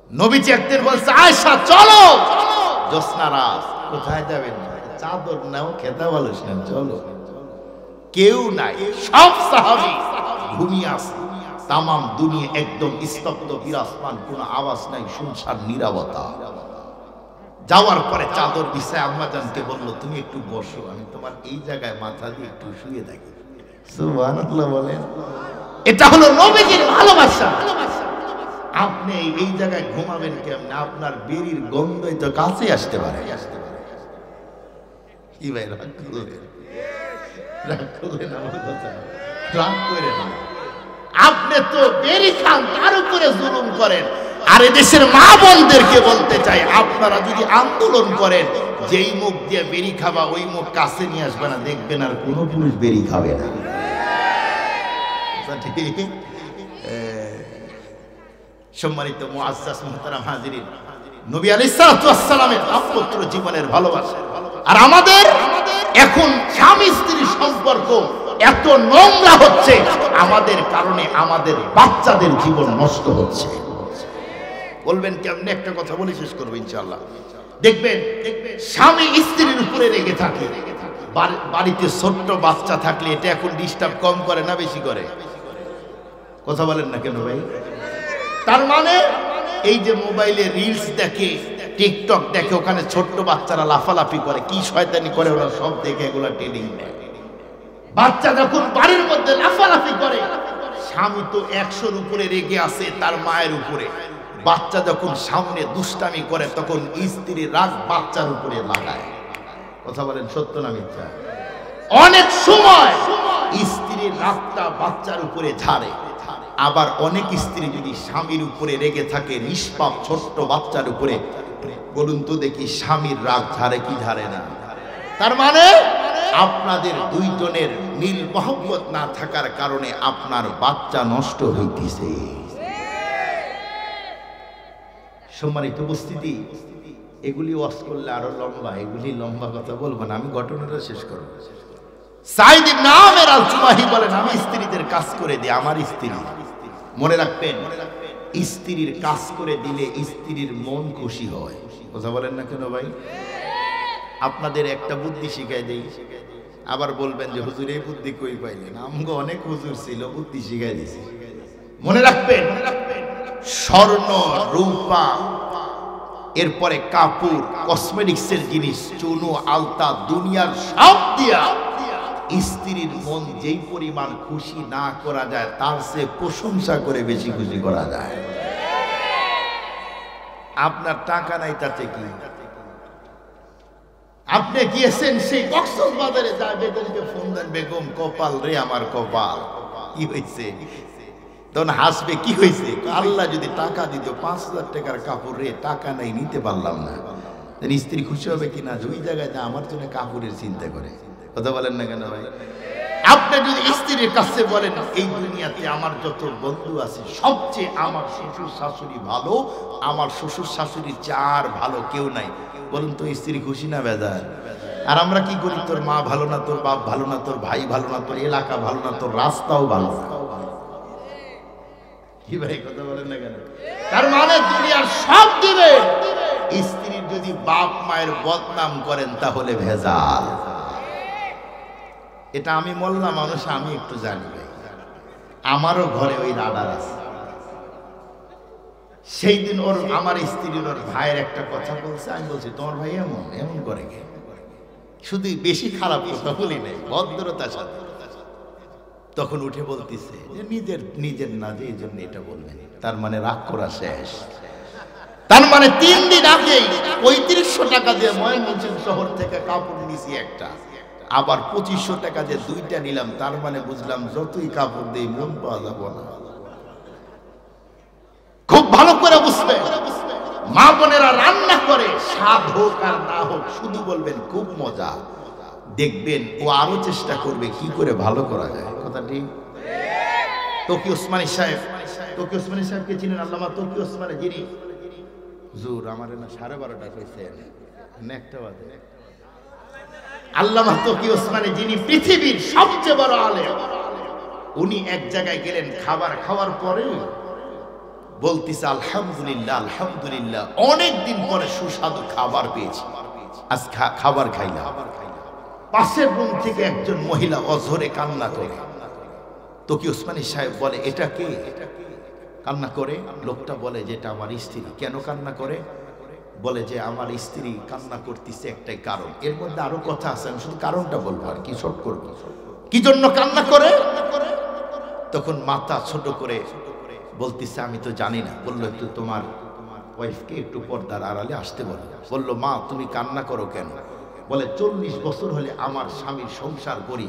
নবীজি একদিন বলছে, আয়েশা চলো। জ্যোৎস্না রাত, কোথায় যাবেন? চাদর নাও, খেতে বলিস না, চলো। কেউ নাই, সব সাহাবী ঘুমিয়ে আছে। তামাম দুনিয়া একদম স্তব্ধ, বিরাজমান, কোনো আওয়াজ নাই, শুনশান নীরবতা। যাওয়ার পরে চাদর বিছায় আম্মা জানকে বলল, তুমি একটু বসো, আমি তোমার এই জায়গায় মাথা দিয়ে একটু শুয়ে থাকি। সুবহানাল্লাহ বলেন, এটা হলো নবীজির ভালোবাসা। আপনি এই জায়গায় ঘুমাবেন কেমন? আপনার বিড়ির গন্ধই তো কাছে আসতে পারে। কি ভাই, রাগ করলেন? রাগ করলেন আমার কথা? রাগ করে না, আপনি তো বেরি খান, তার উপরে জুলুম করেন। আর এদেশের মা বোনদেরকে বলতে চাই, আপনারা যদি আন্দোলন করেন, যেই মুখ দিয়ে বেরি খাবা ওই মুখ কাছে নিয়ে আসবে না, দেখবেন আর কোনো পুরুষ বেরি খাবে না। সম্মানিত মুআজ্জাজ মুহতারাম হাজিরিন, নবী আলাইহিস সালাতু ওয়াস সালামের দাম্পত্য জীবনের ভালোবাসা, আর আমাদের এখন স্বামী স্ত্রীর সম্পর্ক এত নোংরা হচ্ছে, আমাদের কারণে আমাদের বাচ্চাদের জীবন নষ্ট হচ্ছে। বলবেন কেমনে? একটা কথা বলে শেষ করবো ইনশাআল্লাহ। দেখবেন স্বামী স্ত্রীর উপরে রেগে থাকে, বাড়িতে ছোট্ট বাচ্চা থাকলে এটা এখন ডিস্টার্ব কম করে না বেশি করে? কথা বলেন না কেন ভাই? তার মানে এই যে মোবাইলে রিলস দেখে, টিকটক দেখে, ওখানে ছোট্ট বাচ্চারা লাফালাফি করে, কি শয়তানি করে ওরা সব দেখে এগুলা ট্রেনিং নেয়। বাচ্চা যখন বাড়ির মধ্যে লাফালাফি করে, স্বামী তো 100-র উপরে রেগে আছে তার মায়ের উপরে। বাচ্চা যখন সামনে দুষ্টামি করে, তখন স্ত্রীর রাগ বাচ্চার উপরে লাগায়। কথা বলেন সত্য না মিথ্যা? অনেক সময় স্ত্রীর রাগটা বাচ্চার উপরে ঝাড়ে। আবার অনেক স্ত্রী যদি স্বামীর উপরে রেগে থাকে, নিষ্পাপ ছোট্ট বাচ্চার উপরে, বলুন তো দেখি স্বামীর রাগ ঝাড়ে কি ঝাড়ে না? তার মানে আপনাদের দুইজনের মিল মহব্বত না থাকার কারণে আপনার বাচ্চা নষ্ট হইতেছে। সম্মানিত উপস্থিতি, এগুলি ওয়াজ করলে আরো লম্বা, এগুলি লম্বা কথা বলবো না, আমি ঘটনাটা শেষ করব। সাইদ ইবনে আমের আল জুমাহি বলেন, আমি স্ত্রীদের কাজ করে দিই। আমার স্ত্রী, মনে রাখবেন, স্ত্রীর কাজ করে দিলে স্ত্রীর মন খুশি হয়। কথা বলেন না কেন ভাই? আপনাদের একটা বুদ্ধি শিখাই দেই, আবার বলবেন যে হুজুর এই বুদ্ধি কই পাইলেন? আমগো অনেক হুজুর ছিল, বুদ্ধি শিখাই দিয়েছি। মনে রাখবেন, স্বর্ণ, রূপা, এরপরে কাপড়, কসমেটিক্সের জিনিস, চুনো, আলতা, দুনিয়ার সব দিয়া স্ত্রীর মন যেই পরিমাণ খুশি না করা যায়, তার চেয়ে প্রশংসা করে বেশি খুশি করা যায়। আপনার টাকা নাই তাতে কি? আপনি গিয়েছেন সেই কক্সবাজারে, যায় বেগমকে ফোন দেন, বেগম কপাল রে আমার কপাল, কি হয়েছে? তখন হাসবে, কি হয়েছে? আল্লাহ যদি টাকা দিত 5,000 টাকার কাপড় রে, টাকা নাই, নিতে পারলাম না। স্ত্রী খুশি হবে কিনা? ওই জায়গায় আমার জন্য কাপড়ের চিন্তা করে। কথা বলেন না কেন ভাই? আপনি যদি স্ত্রীর কাছে বলেন, এই দুনিয়াতে আমার যত বন্ধু আছে সবচেয়ে আমার শ্বশুর শাশুড়ি ভালো, আমার শ্বশুর শাশুড়ির চার ভালো কেউ নাই, বলুন তো স্ত্রী খুশি না বেজার? আর আমরা কি করি? তোর মা ভালো না, তোর বাপ ভালো না, তোর ভাই ভালো না, তোর এলাকা ভালো না, তোর রাস্তাও ভালো না। কি ভাই কথা বলেন না কেন? তার মানে দুনিয়ার সব দিবে, স্ত্রীর যদি বাপ মায়ের বদনাম করেন তাহলে ভেজাল। এটা আমি মোল্লা মানুষ, আমি একটু জানি ভাই, আমারও ঘরে ওই রাডার আছে। সেই দিন ওর, আমার স্ত্রীর ওর ভাইয়ের একটা কথা বলছে, আমি বলছি তোমার ভাই এমন এমন করে গে, শুধু বেশি খারাপ কথা বলি নাই, ভদ্রতার সাথে। তখন উঠে বলতেছে যে নিজের নিজের না, যে এই জন্য এটা বলবেন, তার মানে রাগ করা শেষ। তার মানে 3 দিন আগে 3500 টাকা দিয়ে ময়মনসিংহ শহর থেকে কাপড় নিয়েছি একটা, আবার 2500 টাকা দিয়ে 2টা নিলাম। তার মানে বুঝলাম যতই কাপড় দেই মন পাওয়া যাবে না। খুব ভালো করে বুঝবে, মা বোনেরা রান্না করে, স্বাদ হোক আর না হোক, শুধু বলবেন খুব মজা, দেখবেন ও আরো চেষ্টা করবে কি করে ভালো করা যায়। কথা ঠিক? তকি ওসমানী সাহেব, তকি ওসমানী সাহেবকে চিনেন? আল্লামা তকি ওসমানী, যিনি হুজুর আমার না 12:30 কইছেন, একটা বাজে। আল্লামা তকি ওসমানী, যিনি পৃথিবীর সবচেয়ে বড় আলেম, উনি এক জায়গায় গেলেন, খাবার খাওয়ার পরে বলতেছে আলহামদুলিল্লাহ, আলহামদুলিল্লাহ, অনেকদিন পরে সুস্বাদু খাবার পেয়েছি, আজ খাবার খাইলাম। পাশের রুম থেকে একজন মহিলা অঝরে কান্না করে। তকি ওসমানী সাহেব বলে, এটা কে কান্না করে? লোকটা বলে যে এটা আমার স্ত্রী। কেন কান্না করে? বলে যে আমার স্ত্রী কান্না করতেছে একটাই কারণ, এর মধ্যে আরো কথা আছে, আমি শুধু কারণটা বলবো আর কি, শর্ট করবো। কি জন্য কান্না করে? তখন মাথা ছোট করে বলতেছে আমি তো জানি না। বললো একটু তোমার ওয়াইফকে একটু পর্দার আড়ালে আসতে বলো। বললো মা তুমি কান্না করো কেন? বলে 40 বছর হলে আমার স্বামীর সংসার করি,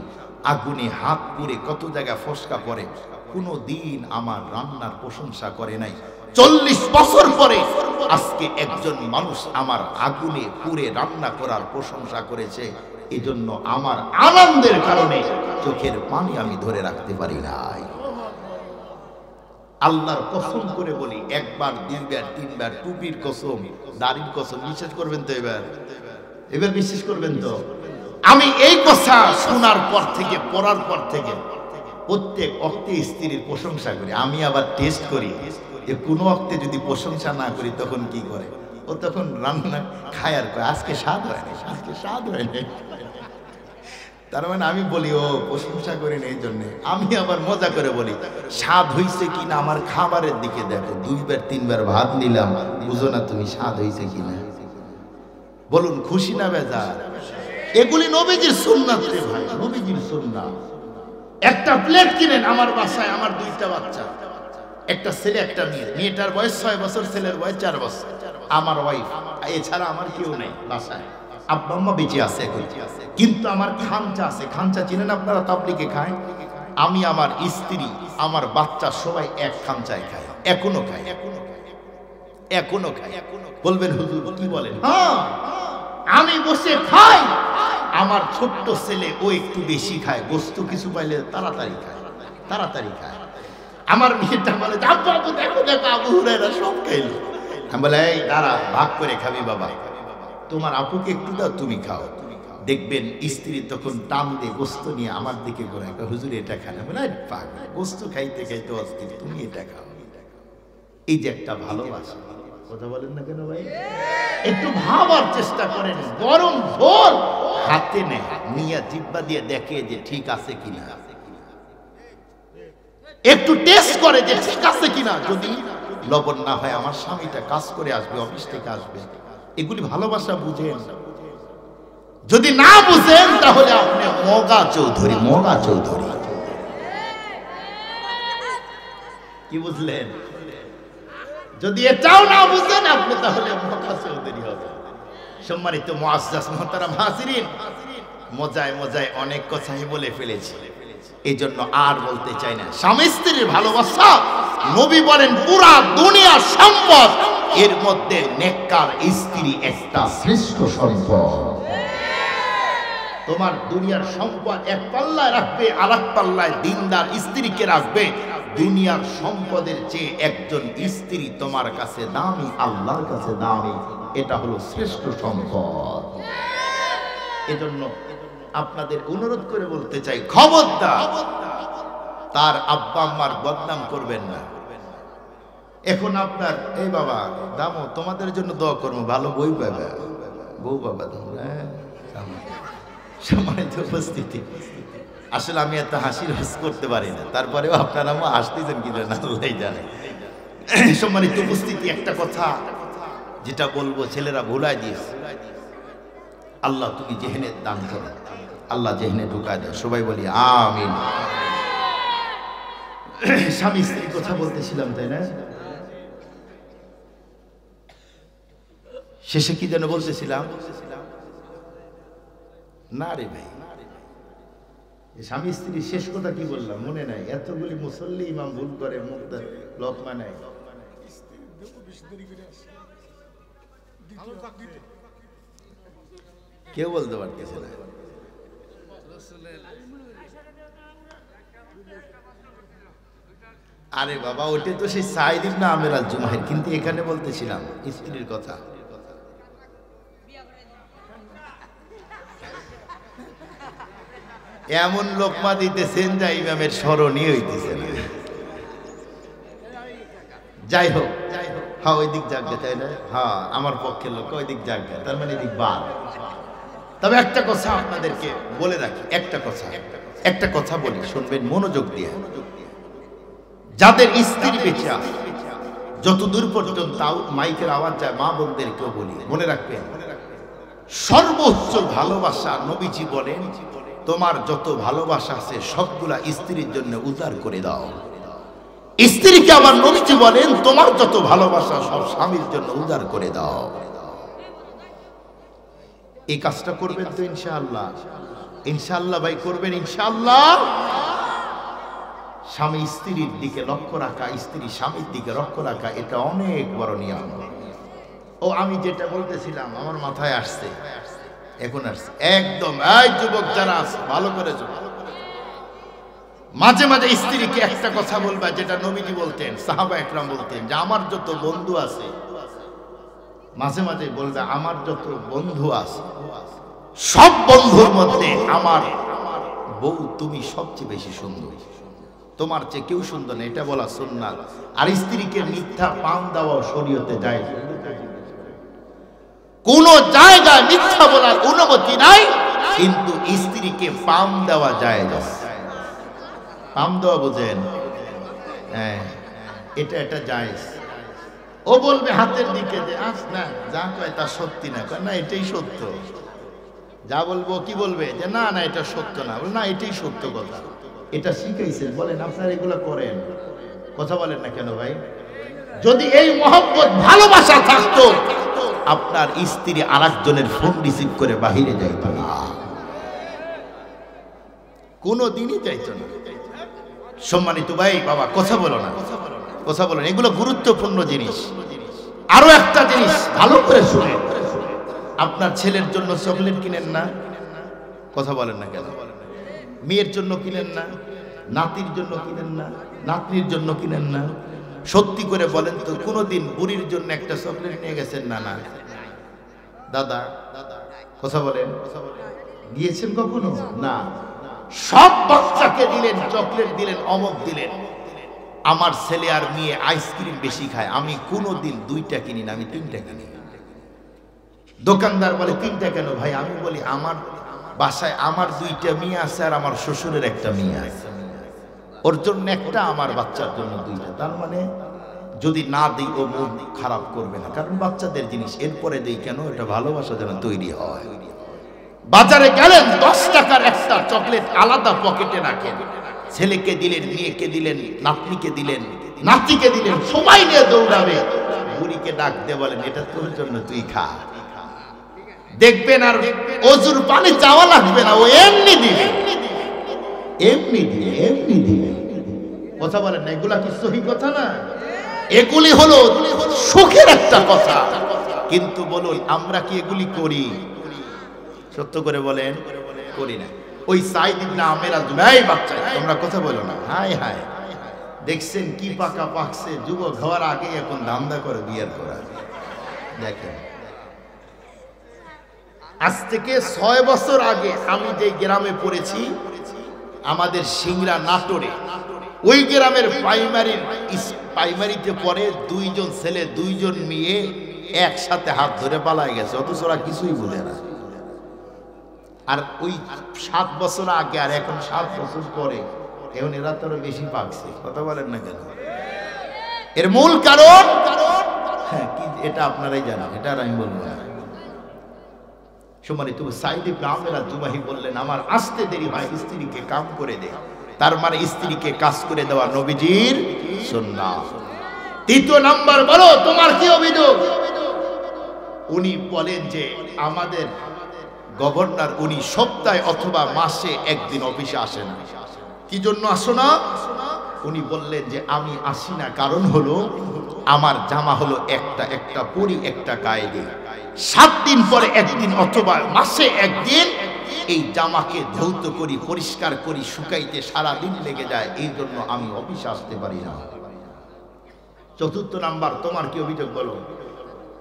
আগুনে হাত পুড়ে কত জায়গায় ফসকা পড়ে, কোনো দিন আমার রান্নার প্রশংসা করে নাই। 40 বছর পরে আজকে একজন মানুষ আমার আগুনে পুড়ে রান্না করার প্রশংসা করেছে, এজন্য আমার আনন্দের কারণে চোখের পানি আমি ধরে রাখতে পারি নাই। আল্লাহর কসম করে বলি, 1 বার 2 বার 3 বার, টুপির কসম, দাড়ির কসম, বিশ্বাস করবেন তো? এবার বিশ্বাস করবেন তো? আমি এই কথা শোনার পর থেকে, পড়ার পর থেকে প্রত্যেক অক্তে স্ত্রীর প্রশংসা করি। আমি আবার টেস্ট করি যে কোনো অক্তে যদি প্রশংসা না করি তখন কি করে। ও তখন রান্না খায় আর কয় আজকে স্বাদ হয়নি, আজকে স্বাদ হয়নি। তার মানে আমি বলি ও প্রশংসা করি না, এই জন্যে আমি আবার মজা করে বলি স্বাদ হয়েছে কিনা আমার খাবারের দিকে দেখো। 2 বার 3 বার ভাত নিলাম, বুঝো না তুমি স্বাদ হয়েছে কিনা? বলুন খুশি না বেজার? এগুলি নবীজির সুন্নাত রে ভাই, নবীজির সুন্নাত। একটা প্লেট কিনেন, আমার বাসায় আমার 2টা বাচ্চা, একটা ছেলে একটা মেয়ে, মেয়েটার বয়স 6 বছর, ছেলের বয়স 4 বছর। আমার ওয়াইফ, এছাড়া আমার কেউ নেই বাসায়, আব্বা আম্মা বেঁচে আছে এখন, কিন্তু আমার খানচা আছে। খানচা চিনেন আপনারা? তাবলিগে খায়। আমি, আমার স্ত্রী, আমার বাচ্চা সবাই এক খানচায় খায়, এখনো খায়, এখনো খায়। বলবেন হুজুর কি বলেন? হ্যাঁ, আমি বসে খাই, আমার ছোট্ট ছেলে ও একটু বেশি খায়, বস্তু কিছু পাইলে তাড়াতাড়ি খায়, তাড়াতাড়ি খায়। আমার মেয়েটা বলে আব্বু আব্বু দেখো দেখো আবু হুরায়রা সব খাইলো। বলে এই দাঁড়া, ভাগ করে খাবি বাবা, তোমার আপুকে একটু দাও, তুমি খাও। দেখবেন স্ত্রী তখন টান দিয়ে গোস্ত নিয়ে আমার দিকে ঘোরায়, হুজুর এটা খান। বলে পাগল, গোস্ত খাইতে খাইতে অস্থির, তুমি এটা খাও। এই যে একটা ভালোবাসা, কথা বলেন না কেন ভাই? একটু ভাবার চেষ্টা করেন, গরম ঝোল হাতে নেয়, নিয়ে জিব্বা দিয়ে দেখে যে ঠিক আছে কিনা, একটু টেস্ট করে যে ঠিক আছে কিনা। যদি লবণ না হয়, আমার স্বামীটা কাজ করে আসবে, অফিস থেকে আসবে, এগুলি ভালোবাসা বুঝেন। যদি না বুঝেন তাহলে আপনি মগা চৌধুরী, মগা চৌধুরী। কি বুঝলেন? যদি এটাও না বুঝেন আপনি, তাহলে মগা চৌধুরী হবে। সম্মানিত মুআজ্জাজ মুহতারাম হাজিরিন, মজায় মজায় অনেক কথাই বলে ফেলেছি, এই জন্য আর বলতে চাই না। স্বামী স্ত্রীর ভালোবাসা, নবী বলেন পুরা দুনিয়ার সম্পদ, এর মধ্যে নেককার স্ত্রী একটা শ্রেষ্ঠ সম্পদ। তোমার দুনিয়ার সম্পদ এক পাল্লায় রাখবে, আর এক পাল্লায় দিনদার স্ত্রীকে রাখবে। দুনিয়ার সম্পদের চেয়ে একজন স্ত্রী তোমার কাছে দামি, আল্লাহর কাছে দামি। এটা হলো শ্রেষ্ঠ সম্পদ। এজন্য আপনাদের অনুরোধ করে বলতে চাই, খবরদার তার আব্বা আম্মার বদনাম করবেন না। এখন আপনার এই বাবা দামো, তোমাদের জন্য দোয়া করবো, ভালো বই পাবে, বউ বাবা তোমরা। সম্মানিত উপস্থিতি, আসলে আমি এত হাসি রস করতে পারি না, তারপরেও আপনারা হাসতেছেন কিনা না আল্লাহই জানে। সম্মানিত উপস্থিতি, একটা কথা যেটা বলবো ছেলেরা ভুলাই দিয়েছে, আল্লাহ তুমি যেহেনে দান করো, আল্লাহ যেহেনে ঢুকায় দেয়, সবাই বলি আমিন। স্বামী স্ত্রীর কথা বলতেছিলাম, তাই না? শেষে কি যেন বলতেছিলাম না রে ভাই, স্বামী স্ত্রীর শেষ কথা কি বললাম মনে নাই। এতগুলি মুসল্লি ইমাম ভুল করে, মুখটা লোকমা নাই। কেউ বলতে পারতেছে না। আরে বাবা, ওটা তো সেই সাইদ ইবনে আমের আল জুমাহির, কিন্তু এখানে বলতেছিলাম স্ত্রীর কথা। এমন লোকমা দিতেছেন যা ইমামের স্মরণই হইতেছে না। যাই হোক, হ্যাঁ ওই দিক যাবে, তাই না? হ্যাঁ, আমার পক্ষের লোক ওই দিক যাবে, তার মানে এদিক বাদ। তবে একটা কথা আপনাদেরকে বলে রাখি, একটা কথা বলি, শুনবেন মনোযোগ দিয়ে। যাদের স্ত্রী বেঁচে আছে, যতদূর পর্যন্ত মাইকের আওয়াজ যায়, মা বোনদেরকেও বলি, মনে রাখবেন সর্বোচ্চ ভালোবাসা নবীজি বলেন, তোমার যত ভালোবাসা আছে সবগুলা স্ত্রীর জন্য উজাড় করে দাও। স্ত্রীকে আবার নবীজি বলেন, তোমার যত ভালোবাসা সব স্বামীর জন্য উজাড় করে দাও। এই কাজটা করবেন তো ইনশাআল্লাহ? ইনশাআল্লাহ ভাই করবেন ইনশাআল্লাহ। স্বামী স্ত্রীর দিকে লক্ষ্য রাখা, স্ত্রী স্বামীর দিকে লক্ষ্য রাখা, এটা অনেক বড় নিয়ম। ও আমি যেটা বলতেছিলাম আমার মাথায় আসছে, এখন আসছে একদম। এই যুবক যারা আছে ভালো করে শোনো, মাঝে মাঝে স্ত্রীকে একটা কথা বলবা যেটা নবীজি বলতেন, সাহাবা একরাম বলতেন, যে আমার যত বন্ধু আছে, মাঝে মাঝে বলবে আমার যত বন্ধু আছে সব বন্ধুর মধ্যে আমার বউ তুমি সবচেয়ে বেশি সুন্দর, তোমার চেয়ে কেউ সুন্দর না, এটা বলা সুন্নাত। আর স্ত্রীকে মিথ্যা পান দেওয়া শরীয়তে যায়, কোন জায়গায় মিথ্যা বলার অনুমতি নাই, কিন্তু স্ত্রীকে পাম দেওয়া যায়। পাম দেওয়া বোঝেন? হ্যাঁ, এটা জায়েজ। ও বলবে হাতের দিকে যে আস না, যা কয় তা সত্যি না, কয় না এটাই সত্য। যা বলবো কি বলবে যে না না এটা সত্য না, বল না এটাই সত্য কথা। এটা শিখাইছেন, বলেন আপনারা এগুলো করেন, কথা বলেন না কেন ভাই? যদি এই মহব্বত ভালোবাসা থাকতো, আপনার স্ত্রী আরেকজনের ফোন রিসিভ করে বাহিরে যাইত না, কোনদিনই যাইত না। সম্মানিত ভাই বাবা, কথা বলো না, কথা বলেন, এগুলো গুরুত্বপূর্ণ জিনিস। আরো একটা জিনিস ভালো করে শুনে, আপনার ছেলের জন্য চকলেট কিনেন না, কথা বলেন না কেন? মেয়ের জন্য কিনেন না, নাতির জন্য কিনেন না, নাতনির জন্য কিনেন না, সত্যি করে বলেন তো কোনোদিন বুড়ির জন্য একটা চকলেট নিয়ে গেছেন? না না দাদা, কথা বলেন, দিয়েছেন কখনো? না। সব বাচ্চাকে দিলেন, চকলেট দিলেন, অমক দিলেন। আমার ছেলে আর মেয়ে আইসক্রিম বেশি খায়, আমি কোনোদিন 2টা কিনি না, আমি 3টা কিনি। দোকানদার বলে 3টা কেন ভাই? আমি বলি আমার বাসায় আমার 2টা মেয়ে আছে আর আমার শ্বশুরের একটা মেয়ে আছে, ওর জন্য একটা, আমার বাচ্চার জন্য 2টা। তার মানে যদি না দিই ও মন খারাপ করবে না, কারণ বাচ্চাদের জিনিস। এরপরে দিই কেন? এটা ভালোবাসা যেন তৈরি হয়। বাজারে গেলেন 10 টাকার একটা চকলেট আলাদা পকেটে রাখেন, ছেলেকে দিলেন, মেয়েকে দিলেন, নাতনিকে দিলেন, নাতিকে দিলেন, সবাই নিয়ে দৌড়াবে। বুড়িকে ডাক দিয়ে বলেন এটা তোর জন্য, তুই খা। দেখবেন আর অজুর পানি চাওয়া লাগবে না, ও এমনি দিবে, এমনি দিবে, এমনি দিবে। কথা বলেন না, এগুলা কি সহি কথা না? এগুলি হলো সুখের একটা কথা। কিন্তু বলুন আমরা কি এগুলি করি? সত্য করে বলেন, করি না। ওই সাইদ ইবনে আমের আল-জুমাহি বাচ্চা, তোমরা কথা বলো না। হায় হায়, দেখছেন কি পাকা পাকছে, যুবক হওয়ার আগে এখন ধান্দা করে বিয়ের করা। দেখেন আজ থেকে 6 বছর আগে আমি যে গ্রামে পড়েছি, আমাদের সিংড়া নাটোরে, ওই গ্রামের প্রাইমারিতে পড়ে 2 জন ছেলে 2 জন মেয়ে একসাথে হাত ধরে পালায় গেছে, অথচ ওরা কিছুই বলে না। আর ওই 7 বছর আগে আর এখন 7 বছর পরে, এখন এরা তো আরো বেশি পাকছে। কথা বলেন না কেন? এর মূল কারণ হ্যাঁ কি, এটা আপনারাই জানেন, এটা আর আমি বলবো না। সম্মানিত সাইদ ইবনে আমের আল-জুমাহি বললেন আমার আসতে দেরি হয়, স্ত্রীকে কাম করে দে। তার মানে স্ত্রীকে কাজ করে দেওয়া নবীজির সুন্নাহ। 3 নাম্বার, বলো তোমার কি অভিযোগ? উনি বলেন যে আমাদের গভর্নর, উনি সপ্তাহে অথবা মাসে একদিন অফিসে আসেন। কি জন্য আসো না? উনি বললেন যে আমি আসি না, কারণ হলো আমার জামা হলো একটা পরি, একটা গায়ে দিই। 7 দিন পরে একদিন অথবা মাসে একদিন এই জামাকে ধৌত করি, পরিষ্কার করি, শুকাইতে সারা দিন লেগে যায়, এই জন্য আমি অফিসে আসতে পারি না। 4 নাম্বার, তোমার কি অভিযোগ বলো?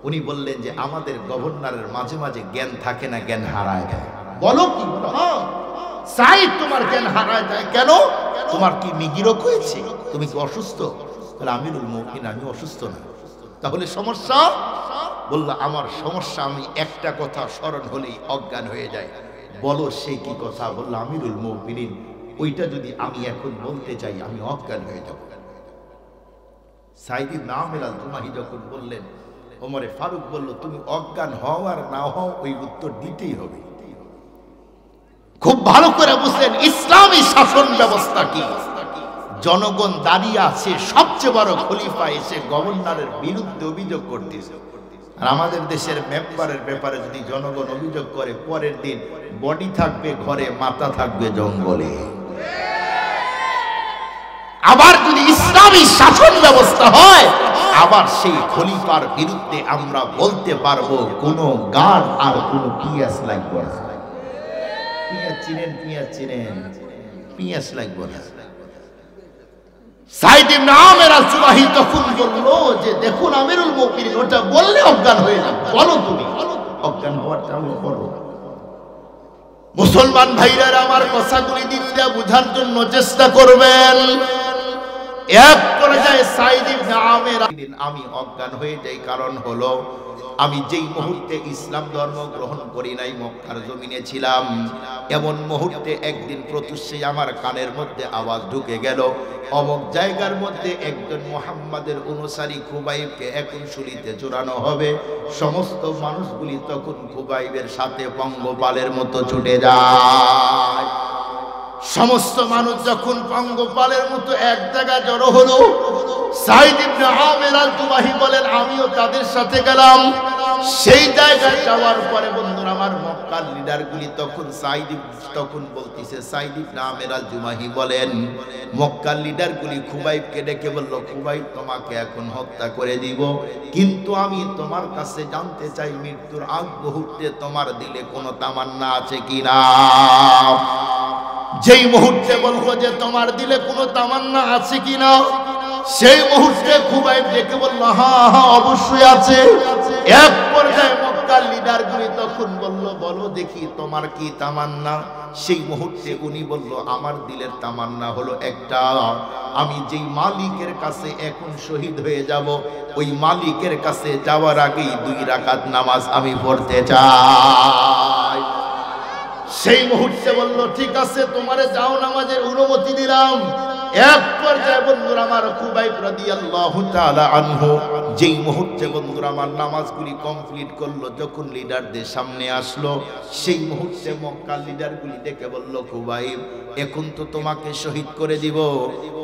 উনি বললেন যে আমাদের গভর্নরের মাঝে মাঝে জ্ঞান থাকে না, জ্ঞান হারায় যায়। বলো কি? বলো হ্যাঁ সাইদ, তোমার জ্ঞান হারায় যায় কেন? তোমার কি মিগিরোগ হয়েছে? তুমি কি অসুস্থ? বলে আমিরুল মুমিনিন আমি অসুস্থ না। তাহলে সমস্যা? বলল আমার সমস্যা, আমি একটা কথা স্মরণ হলেই অজ্ঞান হয়ে যায়। বলো সে কি কথা? বলল আমিরুল মুমিনিন ওইটা যদি আমি এখন বলতে চাই আমি অজ্ঞান হয়ে যাব। সাইদ ইবনে আমের আল-জুমাহি যখন বললেন, ওমরে ফারুক বলল তুমি অজ্ঞান হও আর না হও ওই উত্তর দিতেই হবে। খুব ভালো করে বুঝলেন ইসলামী শাসন ব্যবস্থা কি। জনগণ দাঁড়িয়ে আছে, সবচেয়ে বড় খলিফা এসে গভর্নরের বিরুদ্ধে অভিযোগ করতেছে। আর আমাদের দেশের মেম্বারের ব্যাপারে যদি জনগণ অভিযোগ করে, পরের দিন বডি থাকবে ঘরে, মাথা থাকবে জঙ্গলে। আবার যদি ইসলামী শাসন ব্যবস্থা হয়, আবার সেই খলিফার বিরুদ্ধে আমরা বলতে পারবো কোনো গার্ড আর কোনো পিয়াস লাগবে না। পিয়াস চিনেন? পিয়াস চিনেন? পিয়াস লাগবে না। সাইদ ইবনে আমের আল-জুমাহি তখন বলল যে দেখুন আমিরুল মুমিনিন ওটা বললে অজ্ঞান হয়ে যাবে, বলো তুমি অজ্ঞান হওয়ার চাও করো। মুসলমান ভাইরা আমার কথাগুলি দিল দিয়ে বোঝার জন্য চেষ্টা করবেন। এক পর্যায়ে সাইদ ইবনে আমের আমি অজ্ঞান হয়ে যাই, কারণ হলো আমি যেই মুহূর্তে ইসলাম ধর্ম গ্রহণ করি নাই, মক্কার জমিনে ছিলাম, এমন মুহূর্তে একদিন প্রত্যুষে আমার কানের মধ্যে আওয়াজ ঢুকে গেল, অমুক জায়গার মধ্যে একজন মুহাম্মাদের অনুসারী খুবাইবকে এখন শুলিতে চড়ানো হবে। সমস্ত মানুষগুলি তখন খুবাইবের সাথে পঙ্গপালের মতো ছুটে যায়। সমস্ত মানুষ যখন পঙ্গপালের মতো এক জায়গায় জড়ো হলো, সাইদ ইবনে আমের আল-জুমাহি বলেন আমিও তাদের সাথে গেলাম। সেই জায়গায় যাওয়ার পরে বন্ধুরা আমার মক্কার লিডারগুলি তখন বলতেছে, সাইদ ইবনে আমের আল-জুমাহি বলেন মক্কার লিডারগুলি খুবাইবকে ডেকে বলল, খুবাইব তোমাকে এখন হত্যা করে দিব, কিন্তু আমি তোমার কাছে জানতে চাই মৃত্যুর আগ মুহূর্তে তোমার দিলে কোনো তামান্না আছে কিনা। যেই মুহূর্তে বলবো যে তোমার দিলে কোনো তামান্না আছে কিনা, সেই মুহূর্তে খুবাইব ডেকে বলল, হ্যাঁ হ্যাঁ অবশ্যই আছে। এক পর্যায়ে মক্কার লিডারগুলি তখন বলল, বলো দেখি তোমার কি তামান্না? সেই মুহূর্তে উনি বলল, আমার দিলের তামান্না হলো একটা, আমি যেই মালিকের কাছে এখন শহীদ হয়ে যাব, ওই মালিকের কাছে যাওয়ার আগেই 2 রাকাত নামাজ আমি পড়তে চাই। সেই মুহূর্তে বলল, ঠিক আছে, তোমারে যাও নামাজের অনুমতি দিলাম। এক পর্যায়ে বন্ধুরা আমার খুবাইব রাদিয়াল্লাহু তাআলা আনহু যেই মুহূর্তে বন্ধুরা আমার নামাজগুলি কমপ্লিট করলো, যখন লিডারদের সামনে আসলো, সেই মুহূর্তে মক্কার লিডারগুলি ডেকে বলল, খুবাইব এখন তো তোমাকে শহীদ করে দিব,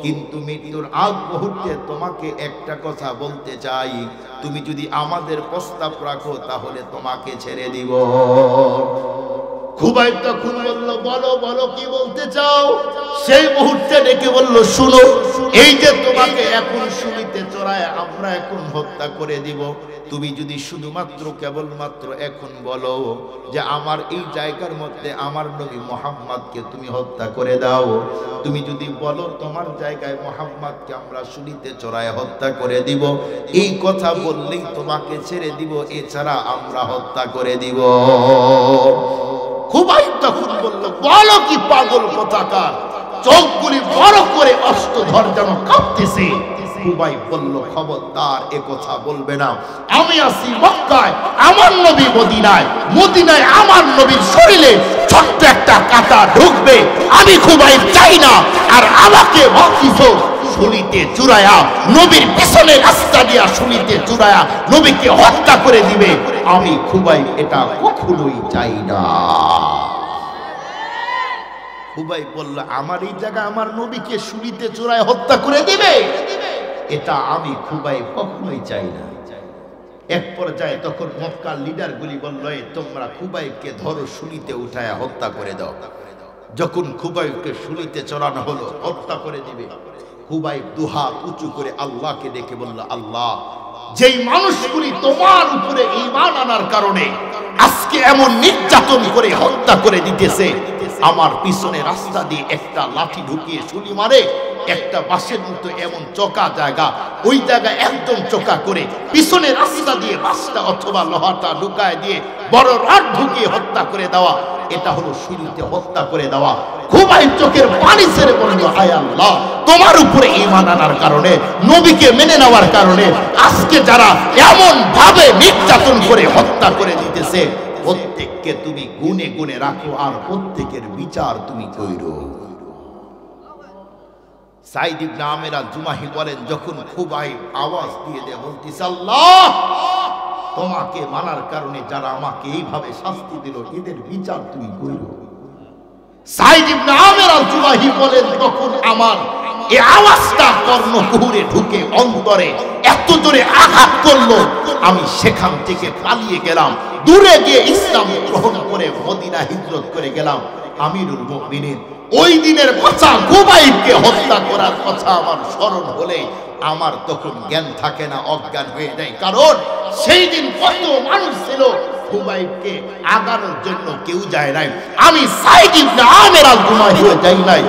কিন্তু মৃত্যুর আগ মুহূর্তে তোমাকে একটা কথা বলতে চাই, তুমি যদি আমাদের প্রস্তাব রাখো তাহলে তোমাকে ছেড়ে দিব। খুবাইব তখন বলল, বলো বলো কি বলতে চাও? সেই মুহূর্তে ডেকে বলল, শুনো, এই যে তোমাকে এখন শুলিতে চড়ায় আমরা এখন হত্যা করে দিব, তুমি যদি শুধুমাত্র কেবলমাত্র এখন বলো যে আমার এই জায়গার মধ্যে আমার নবী মুহাম্মদকে তুমি হত্যা করে দাও, তুমি যদি বলো তোমার জায়গায় মুহাম্মদকে আমরা শুলিতে চড়ায় হত্যা করে দিব, এই কথা বললেই তোমাকে ছেড়ে দিব, এছাড়া আমরা হত্যা করে দিব। খুবাইব তখন বলল, বলো কি পাগল কোথাকার, চোখগুলি বড় করে অস্ত্রধর যেন কাঁপতেছে। খুবাইব বলল, খবরদার এ কথা বলবে না, আমি আছি মক্কায়, আমার নবী মদিনায়, মদিনায় আমার নবীর শরীরে ছোট্ট একটা কাঁটা ঢুকবে, আমি খুবাইব চাই না। আর আমাকে বলতিছো শুলিতে চুরায়া, নবীর পিছনে রাস্তা দিয়া শুলিতে চুরায়া নবীকে হত্যা করে দিবে, আমি খুবাইব এটা কখনোই চাই না। খুবাইব বলল, আমার এই জায়গা আমার নবীকে শুলিতে চুরায় হত্যা করে দিবে, এটা আমি খুবাইব কখনোই চাই না। এক পর্যায়ে তখন মক্কার লিডারগুলি বলল, তোমরা খুবাইবকে ধরো, শুলিতে উঠায়া হত্যা করে দাও। যখন খুবাইবকে শুলিতে চড়ানো হলো, হত্যা করে দিবে, খুবাইব দুহাত উঁচু করে আল্লাহকে ডেকে বলল, আল্লাহ, যেই মানুষগুলি তোমার উপরে ঈমান আনার কারণে আজকে এমন নির্যাতন করে হত্যা করে দিতেছে, আমার পিছনে রাস্তা দিয়ে একটা লাঠি ঢুকিয়ে শুলি মারে, একটা বাঁশের মতো এমন চোকা জায়গা, ওই জায়গায় একদম চোকা করে পিছনে রাস্তা দিয়ে বাঁশটা অথবা লোহাটা ঢুকায় দিয়ে বড় রড ঢুকিয়ে হত্যা করে দেওয়া, এটা হলো শুলিতে হত্যা করে দেওয়া। খুবাইব চোখের পানি ছেড়ে বলল, আয় আল্লাহ, তোমার উপরে ঈমান আনার কারণে, নবীকে মেনে নেওয়ার কারণে আজকে যারা এমন ভাবে নির্যাতন করে হত্যা করে দিতেছে, প্রত্যেককে তুমি গুনে গুনে রাখো আর প্রত্যেকের বিচার তুমি কইরো। সাইদ ইবনে আমের আল-জুমাহি বলেন, যখন খুবাইব আওয়াজ দিয়ে দেয়, বলতিস, আল্লাহ, তোমাকে মানার কারণে যারা আমাকে এইভাবে শাস্তি দিল, এদের বিচার তুমি কইরো। সাইদ ইবনে আমের আল-জুমাহি বলেন, তখন আমার এই আওয়াজটা কর্ণকুহরে ঢুকে অন্তরে এত জোরে আঘাত করলো, আমি সেখান থেকে পালিয়ে গেলাম, দূরে গিয়ে ইসলাম গ্রহণ করে মদিনা হিজরত করে গেলাম। আমিরুল মুমিনিন ওই দিনের কথা, খুবাইবকে হত্যা করার কথা আমার স্মরণ হলে আমার তখন জ্ঞান থাকে না, অজ্ঞান হয়ে যায়। কারণ সেই দিন কত মানুষ ছিল, খুবাইবকে আগানোর জন্য কেউ যায় নাই। আমি সাইদ ইবনে আমের আল-জুমাহি যাই নাই।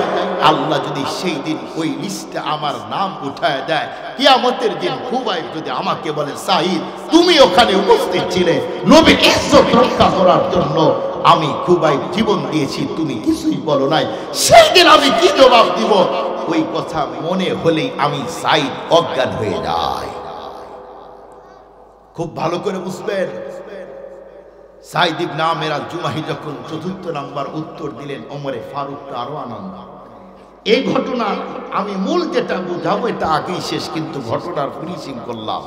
আল্লাহ যদি সেই দিন ওই লিস্টে আমার নাম উঠায় দেয়, কিয়ামতের দিন খুবাইব যদি আমাকে বলে, সাইদ তুমি ওখানে উপস্থিত ছিলে নবীর ইজ্জত রক্ষা করার জন্য, আমি খুবাইব জীবন দিয়েছি, তুমি কিছুই বলো নাই, সেই দিন আমি কি জবাব দিব? ওই কথা মনে হলেই আমি সাইদ অজ্ঞান হয়ে যাই। খুব ভালো করে বুঝবেন, সাইদ ইবনে আমের আল-জুমাহি যখন ৪র্থ নাম্বার উত্তর দিলেন, ওমরে ফারুকটা আরো আনন্দ। এই ঘটনা আমি মূল যেটা বুঝাবো এটা আগেই শেষ, কিন্তু ঘটনার ফিনিশিং করলাম।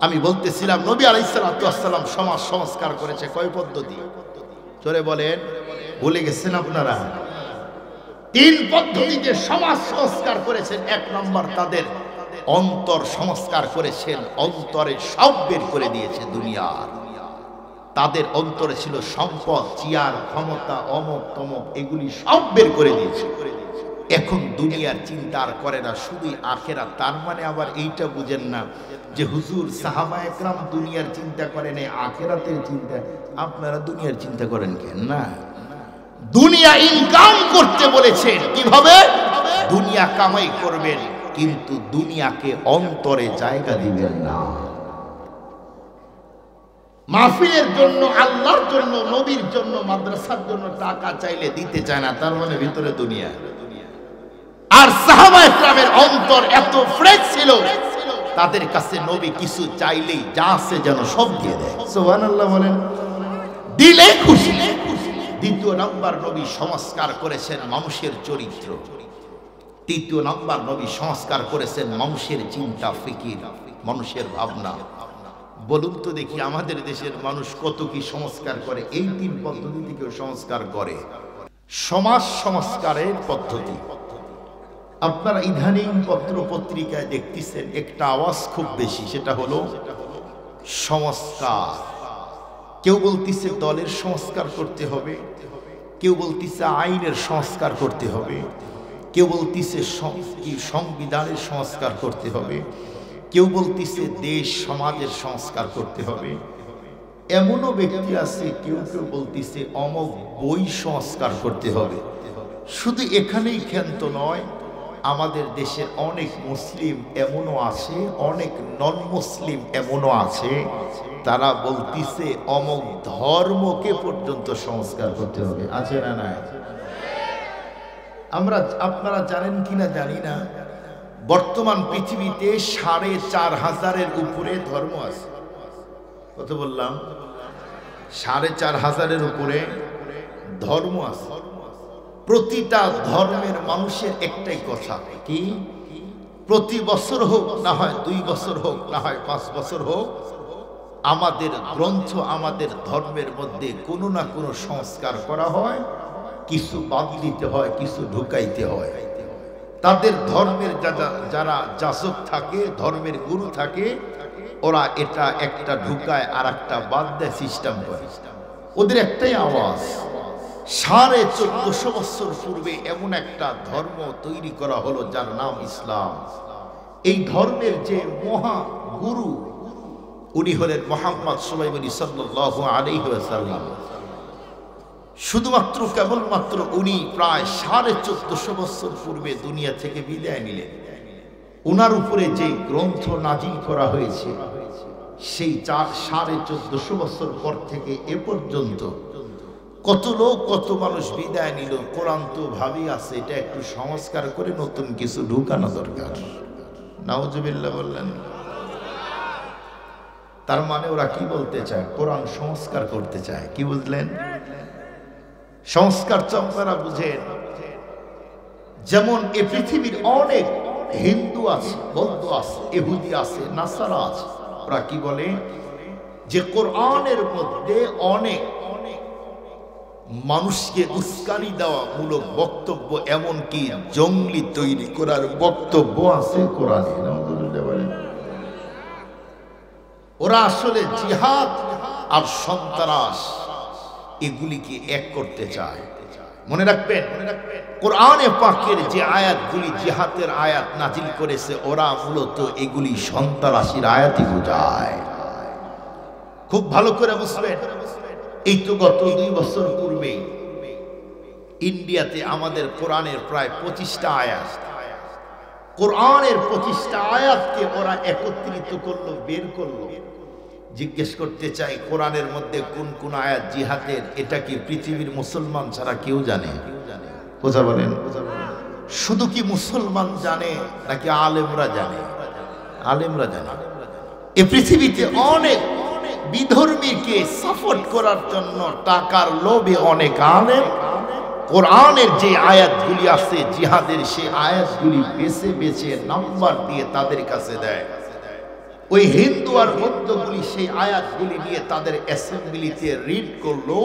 আমি বলতেছিলাম, নবী আলাইহিস সালাতু ওয়াস সালাম সমাজ সংস্কার করেছে কয় পদ্ধতি? জোরে বলেন, ভুলে গেছেন আপনারা? 3 পদ্ধতিতে সমাজ সংস্কার করেছেন। 1 নম্বর, তাদের অন্তর সংস্কার করেছেন, অন্তরে সব বের করে দিয়েছে দুনিয়ার। তাদের অন্তরে ছিল সম্পদ, চেয়ার, ক্ষমতা, অমক তমক, এগুলি সব বের করে দিয়েছে। এখন দুনিয়ার চিন্তা আর করে না, শুধুই আখেরাত। তার মানে আবার এইটা বুঝেন না যে হুজুর সাহাবা একরাম দুনিয়ার চিন্তা করেন, আখেরাতের চিন্তা। আপনারা দুনিয়ার চিন্তা করেন কেন? না, দুনিয়া ইনকাম করতে বলেছেন। কিভাবে দুনিয়া কামাই করবেন? কিন্তু দুনিয়াকে অন্তরে জায়গা দিবেন না। মাহফিলের জন্য, আল্লাহর জন্য, নবীর জন্য, মাদ্রাসার জন্য টাকা চাইলে দিতে চায় না, তার মানে ভিতরে দুনিয়া। আর সাহাবায়ে কেরামের অন্তর এত ফ্রেশ ছিল, তাদের কাছে নবী কিছু চাইলেই যা আছে যেন সব দিয়ে দেয়। সুবহানাল্লাহ বলেন, দিলে খুশি। দ্বিতীয় নাম্বার, নবী সংস্কার করেছেন মানুষের চরিত্র। তৃতীয় নাম্বার, নবী সংস্কার করেছেন মানুষের চিন্তা ফিকির, মানুষের ভাবনা। বলুন তো দেখি, আমাদের দেশের মানুষ কত কি সংস্কার করে? এই তিন পদ্ধতি থেকেও সংস্কার করে। সমাজ সংস্কারের পদ্ধতি আপনারা ইদানিং পত্র পত্রিকায় দেখতেছেন, একটা আওয়াজ খুব বেশি, সেটা হলো সংস্কার। কেউ বলতেছে দলের সংস্কার করতে হবে, কেউ বলতেছে আইনের সংস্কার করতে হবে, কেউ বলতেছে সংবিধানের সংস্কার করতে হবে, কেউ বলতেছে দেশ সমাজের সংস্কার করতে হবে। এমনও ব্যক্তি আছে কেউ কেউ বলতেছে অমুক বই সংস্কার করতে হবে। শুধু এখানেই ক্ষান্ত নয়, আমাদের দেশের অনেক মুসলিম এমনও আছে, অনেক নন মুসলিম এমনও আছে, তারা বলতেছে অমুক ধর্মকে পর্যন্ত সংস্কার করতে হবে। আছে না নাই? আপনারা জানেন কিনা জানি না, বর্তমান পৃথিবীতে ৪৫০০-এর উপরে ধর্ম আছে। কত বললাম? ৪৫০০-এর উপরে ধর্ম আছে। প্রতিটা ধর্মের মানুষের একটাই কথা, কি? প্রতি বছর হোক, না হয় ২ বছর হোক, না হয় ৫ বছর হোক, আমাদের গ্রন্থ, আমাদের ধর্মের মধ্যে কোনো না কোনো সংস্কার করা হয়, কিছু বাদ দিতে হয়, কিছু ঢুকাইতে হয়। তাদের ধর্মের যারা যাজক থাকে, ধর্মের গুরু থাকে, ওরা এটা একটা ঢুকায় আর একটা বাদ দেয়, সিস্টেম করে। ওদের একটাই আওয়াজ, ১৪৫০ বছর পূর্বে এমন একটা ধর্ম তৈরি করা হলো যার নাম ইসলাম। এই ধর্মের যে মহা গুরু, উনি হলেন মুহাম্মদ সাল্লাল্লাহু আলাইহি ওয়াসাল্লাম। শুধুমাত্র কেবলমাত্র উনি প্রায় ১৪৫০ বছর পূর্বে দুনিয়া থেকে বিদায় নিলেন। উনার উপরে যে গ্রন্থ নাজিল করা হয়েছে, সেই ১৪৫০ বছর পর থেকে এ পর্যন্ত কত লোক, কত মানুষ বিদায় নিল। কোরআন তো ভাবি আছে, এটা একটু সংস্কার করে নতুন কিছু ঢুকানো দরকার। নাউজুবিল্লাহ বললেন। তার মানে ওরা কি বলতে চায়? কোরআন সংস্কার করতে চায়। কি বুঝলেন? সংস্কার তো আপনারা বুঝেন, যেমন এ পৃথিবীর অনেক হিন্দু আছে, বৌদ্ধ আছে, ইহুদি আছে, নাসারা আছে। ওরা কি বলে? যে কোরআনের মধ্যে অনেক মানুষকে উস্কানি দেওয়া মূলক বক্তব্য, এমনকি জঙ্গলি তৈরি করার বক্তব্য আছে কোরআনে। ওরা আসলে জিহাদ আর সন্ত্রাস এগুলিকে এক করতে চায়। মনে রাখবেন, কোরআনে পাকের যে আয়াতগুলি জিহাদের আয়াত নাজিল করেছে, ওরা মূলত এগুলি সন্ত্রাসীর আয়াতই বোঝায়। খুব ভালো করে বুঝবেন। এই তো গত ২ বছর পূর্বে ইন্ডিয়াতে আমাদের কোরআনের প্রায় ২৫টা আয়াত, কোরআনের ২৫টা আয়াতকে ওরা একত্রিত করলো, বের করলো। জিজ্ঞেস করতে চাই, কোরআনের মধ্যে কোন কোন আয়াত জিহাদের, এটা কি পৃথিবীর মুসলমান ছাড়া কেউ জানে? কথা বলেন। শুধু কি মুসলমান জানে নাকি আলেমরা জানে? আলেমরা জানে। এই পৃথিবীতে অনেক বিধর্মীকে সাপোর্ট করার জন্য টাকার লোভে অনেক আলেম কোরআনের যে আয়াতগুলি আছে জিহাদের, সেই আয়াতগুলি বেছে বেছে নাম্বার দিয়ে তাদের কাছে দেয়। ওই হিন্দু আর বৌদ্ধগুলি সেই আয়াতগুলি নিয়ে তাদের অ্যাসেম্বলিতে রিড করলো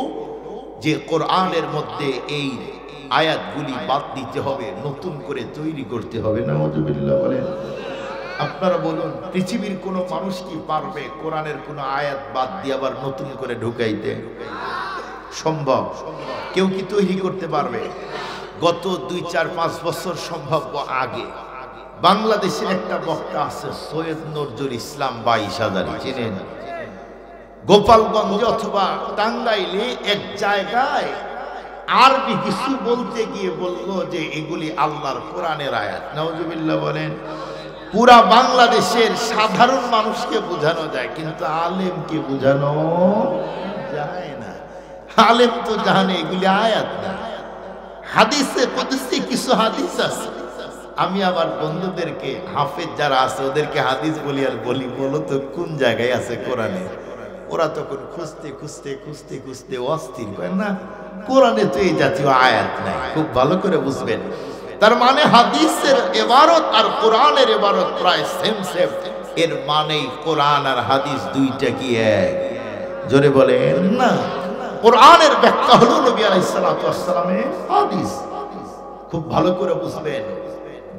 যে কোরআনের মধ্যে এই আয়াতগুলি বাদ দিতে হবে, নতুন করে তৈরি করতে হবে। নাউজুবিল্লাহ বলেন। আপনারা বলুন, পৃথিবীর কোনো মানুষ কি পারবে কোরআনের কোনো আয়াত বাদ দিয়ে আবার নতুন করে ঢুকাইতে? সম্ভব? কেউ কি তৈরি করতে পারবে? গত ২, ৪, ৫ বছর সম্ভাব্য আগে বাংলাদেশের একটা বক্তা আছে, সৈয়দ নজরুল ইসলাম ২২,০০০, চেনেন? গোপালগঞ্জে অথবা টাঙ্গাইলে এক জায়গায় আরবি কিছু বলতে গিয়ে বলল যে এগুলি আল্লাহর কোরআনের আয়াত। নাউজুবিল্লাহ বলেন। পুরা বাংলাদেশের সাধারণ মানুষকে বোঝানো যায়, কিন্তু আলেমকে বোঝানো যায় না। আলেম তো জানে এগুলি আয়াত না। হাদিসে কুদসি কিছু হাদিস আছে। আমি আমার বন্ধুদেরকে, হাফেজ যারা আছে ওদেরকে হাদিস বলি আর বলি, বলো তো কোন জায়গায় আছে কোরআনে? ওরা তখন খুঁজতে খুঁজতে খুঁজতে খুঁজতে অস্থির, কয় না কোরআনে তো এই জাতীয় আয়াত নাই। খুব ভালো করে বুঝবেন, তার মানে হাদিসের ইবারত আর কোরআনের ইবারত প্রায় সেম সেম। এর মানে কোরআন আর হাদিস দুইটা কি এক? জোরে বলেন না। কোরআনের ব্যাখ্যা হলো নবী আলাইহিস সালাতু ওয়াস সালামের হাদিস। খুব ভালো করে বুঝবেন,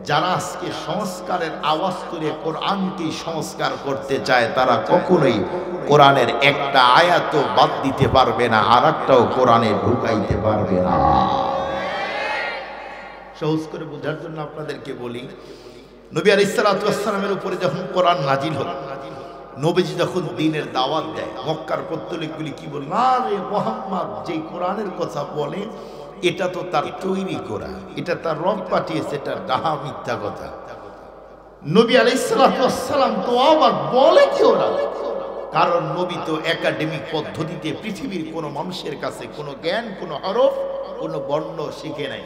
যারা আজকে সংস্কারের আওয়াজ তুলে কোরআনকে সংস্কার করতে চায় তারা কখনোই কোরআনের একটা আয়াতও বাদ দিতে পারবে না, আর একটাও কোরআনে ঢুকাইতে পারবে না। সহজ করে বোঝার জন্য আপনাদেরকে বলি, নবী আলাইহিস সালাতু ওয়াস সালামের উপরে যখন কোরআন নাজিল হলো, নবীজি যখন দ্বীনের দাওয়াত দেয়, মক্কার পত্তলিকগুলি কি বলল, আরে মুহাম্মদ যে কোরআনের কথা বলে এটা তো তার তৈরি করা, এটা তার রব পাঠিয়েছে, এটা ডাহা মিথ্যা কথা। নবী আলাইহিস সালাতু ওয়াস সালাম তো অবাক, বলে কি ওরা? কারণ নবী তো একাডেমিক পদ্ধতিতে পৃথিবীর কোনো মানুষের কাছে কোনো জ্ঞান, কোনো হরফ, কোনো বর্ণ শিখে নাই।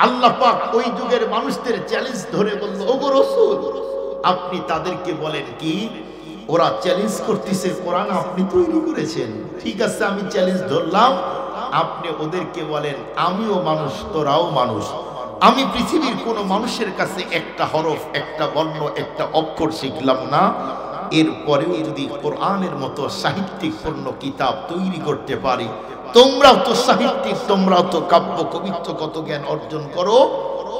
আল্লাহ পাক ওই যুগের মানুষদের চ্যালেঞ্জ ধরে বলল, ওগো রাসূল আপনি তাদেরকে বলেন কি, ওরা চ্যালেঞ্জ করতেছে কোরআন আপনি তৈরি করেছেন, ঠিক আছে আমি চ্যালেঞ্জ ধরলাম, আপনি ওদেরকে বলেন আমিও মানুষ তোরাও মানুষ, আমি পৃথিবীর কোনো মানুষের কাছে একটা হরফ, একটা বর্ণ, একটা অক্ষর শিখলাম না, এরপরেও যদি কোরআনের মতো সাহিত্যিক পূর্ণ কিতাব তৈরি করতে পারি, তোমরাও তো সাহিত্যিক, তোমরাও তো কাব্য কবিত্ব কত জ্ঞান অর্জন করো,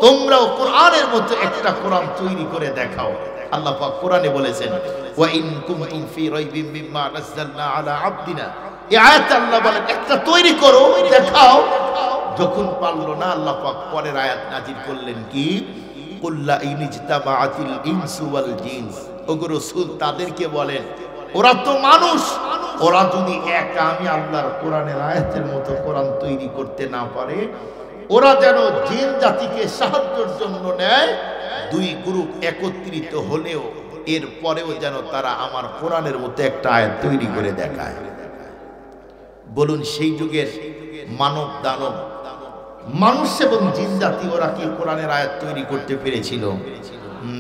তোমরাও কোরআনের মতো একটা কোরআন তৈরি করে দেখাও। আল্লাহ পাক কোরআনে বলেছেন, ওয়া ইন কুনতুম ফি রাইবিন মিম্মা নাযালনা আলা আবদিনা, এই আয়াতে আল্লাহ বলেন একটা তৈরি করো, দেখাও। যখন পারলো না, আল্লাহ পাক পরের আয়াত নাজিল করলেন কি, কুল্লা ইনিজতামাআতিল ইনসু ওয়াল জিনস, ওগো রাসূল তাদেরকে বলেন ওরা তো মানুষ, ওরা যদি একা আমি আল্লাহর কোরআনের আয়াতের মতো কোরআন তৈরি করতে না পারে, ওরা যেন জিন জাতিকে সাহায্যের জন্য নেয়, দুই গ্রুপ একত্রিত হলেও এর পরেও যেন তারা আমার কোরআনের মতো একটা আয়াত তৈরি করে দেখায়। বলুন সেই যুগের মানব দানব, মানুষ এবং জিন জাতি, ওরা কি কোরআনের আয়াত তৈরি করতে পেরেছিল?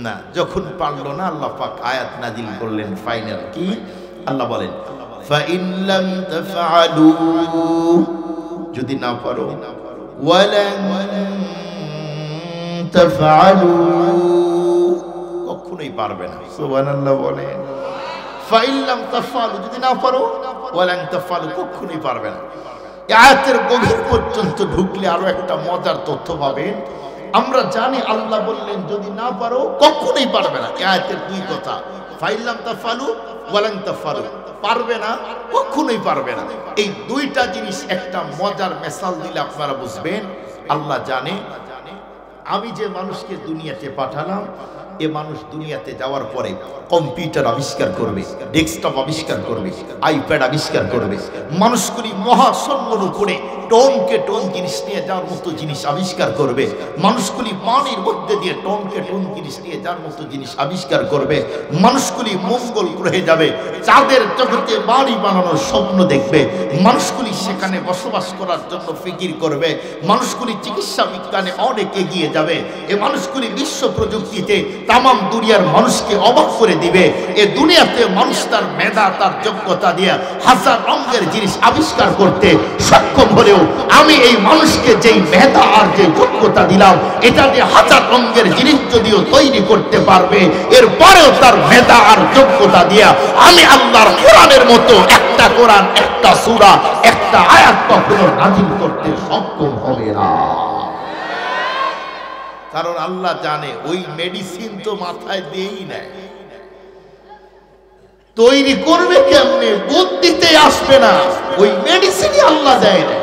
না। যখন পারলো না, আল্লাহ পাক আয়াত নাজিল করলেন ফাইনাল কি, আল্লাহ বলেন ফাইন লাম তাফআলু, যদি না পারো, ওয়ালান তাফআলু, কখনোই পারবে না। সুবহানাল্লাহ বলেন। ফাইন লাম তাফআলু, যদি না পারো, ওয়ালান তাফআলু, কখনোই পারবে না। এই আয়াতের গভীর পর্যন্ত ঢুকলে আরো একটা মজার তথ্য পাবেন। আমরা জানি আল্লাহ বললেন যদি না পারো কখনোই পারবে না। এই আয়াতের দুই কথা, ফাইন লাম তাফআলু ওয়ালান তাফআলু, পারবে না, কখনোই পারবে না। এই দুইটা জিনিস একটা মজার মিসাল দিলে আপনারা বুঝবেন। আল্লাহ জানে আমি যে মানুষকে দুনিয়াতে পাঠালাম, এ মানুষ দুনিয়াতে যাওয়ার পরে কম্পিউটার আবিষ্কার করবে, ডেস্কটপ আবিষ্কার করবে, আইপ্যাড আবিষ্কার করবে, মানুষগুলি মহাশূন্যের উপরে টনকে টন জিনিস নিয়ে যাওয়ার মতো জিনিস আবিষ্কার করবে, মানুষগুলি পানির মধ্যে দিয়ে টনকে টন জিনিস নিয়ে যাওয়ার মতো জিনিস আবিষ্কার করবে, মানুষগুলি মঙ্গল গ্রহে যাবে, চাঁদের জগতে বাড়ি বানানোর স্বপ্ন দেখবে, মানুষগুলি সেখানে বসবাস করার জন্য ফিকির করবে, মানুষগুলি চিকিৎসা বিজ্ঞানে অনেক এগিয়ে যাবে, এ মানুষগুলি বিশ্ব প্রযুক্তিতে তামাম দুনিয়ার মানুষকে অবাক করে দিবে। এ দুনিয়াতে মানুষ তার মেধা, তার যোগ্যতা দিয়ে হাজার রঙের জিনিস আবিষ্কার করতে সক্ষম হলেও আমি এই মানুষকে যেই মেধা আর যে যোগ্যতা দিলাম, এটা দিয়ে হাজার রঙের জিনিস যদিও তৈরি করতে পারবে, এরপরেও তার মেধা আর যোগ্যতা দিয়ে আমি আল্লাহর কোরআনের মতো একটা কোরআন, একটা সূরা, একটা আয়াত কখনো নাযিল করতে সক্ষম হবে না। কারণ আল্লাহ জানে ওই মেডিসিন তো মাথায় দিয়েই নেয়, তৈরি করবে কেমনে, বুদ্ধিতে আসবে না, ওই মেডিসিনই আল্লাহ দেয় না।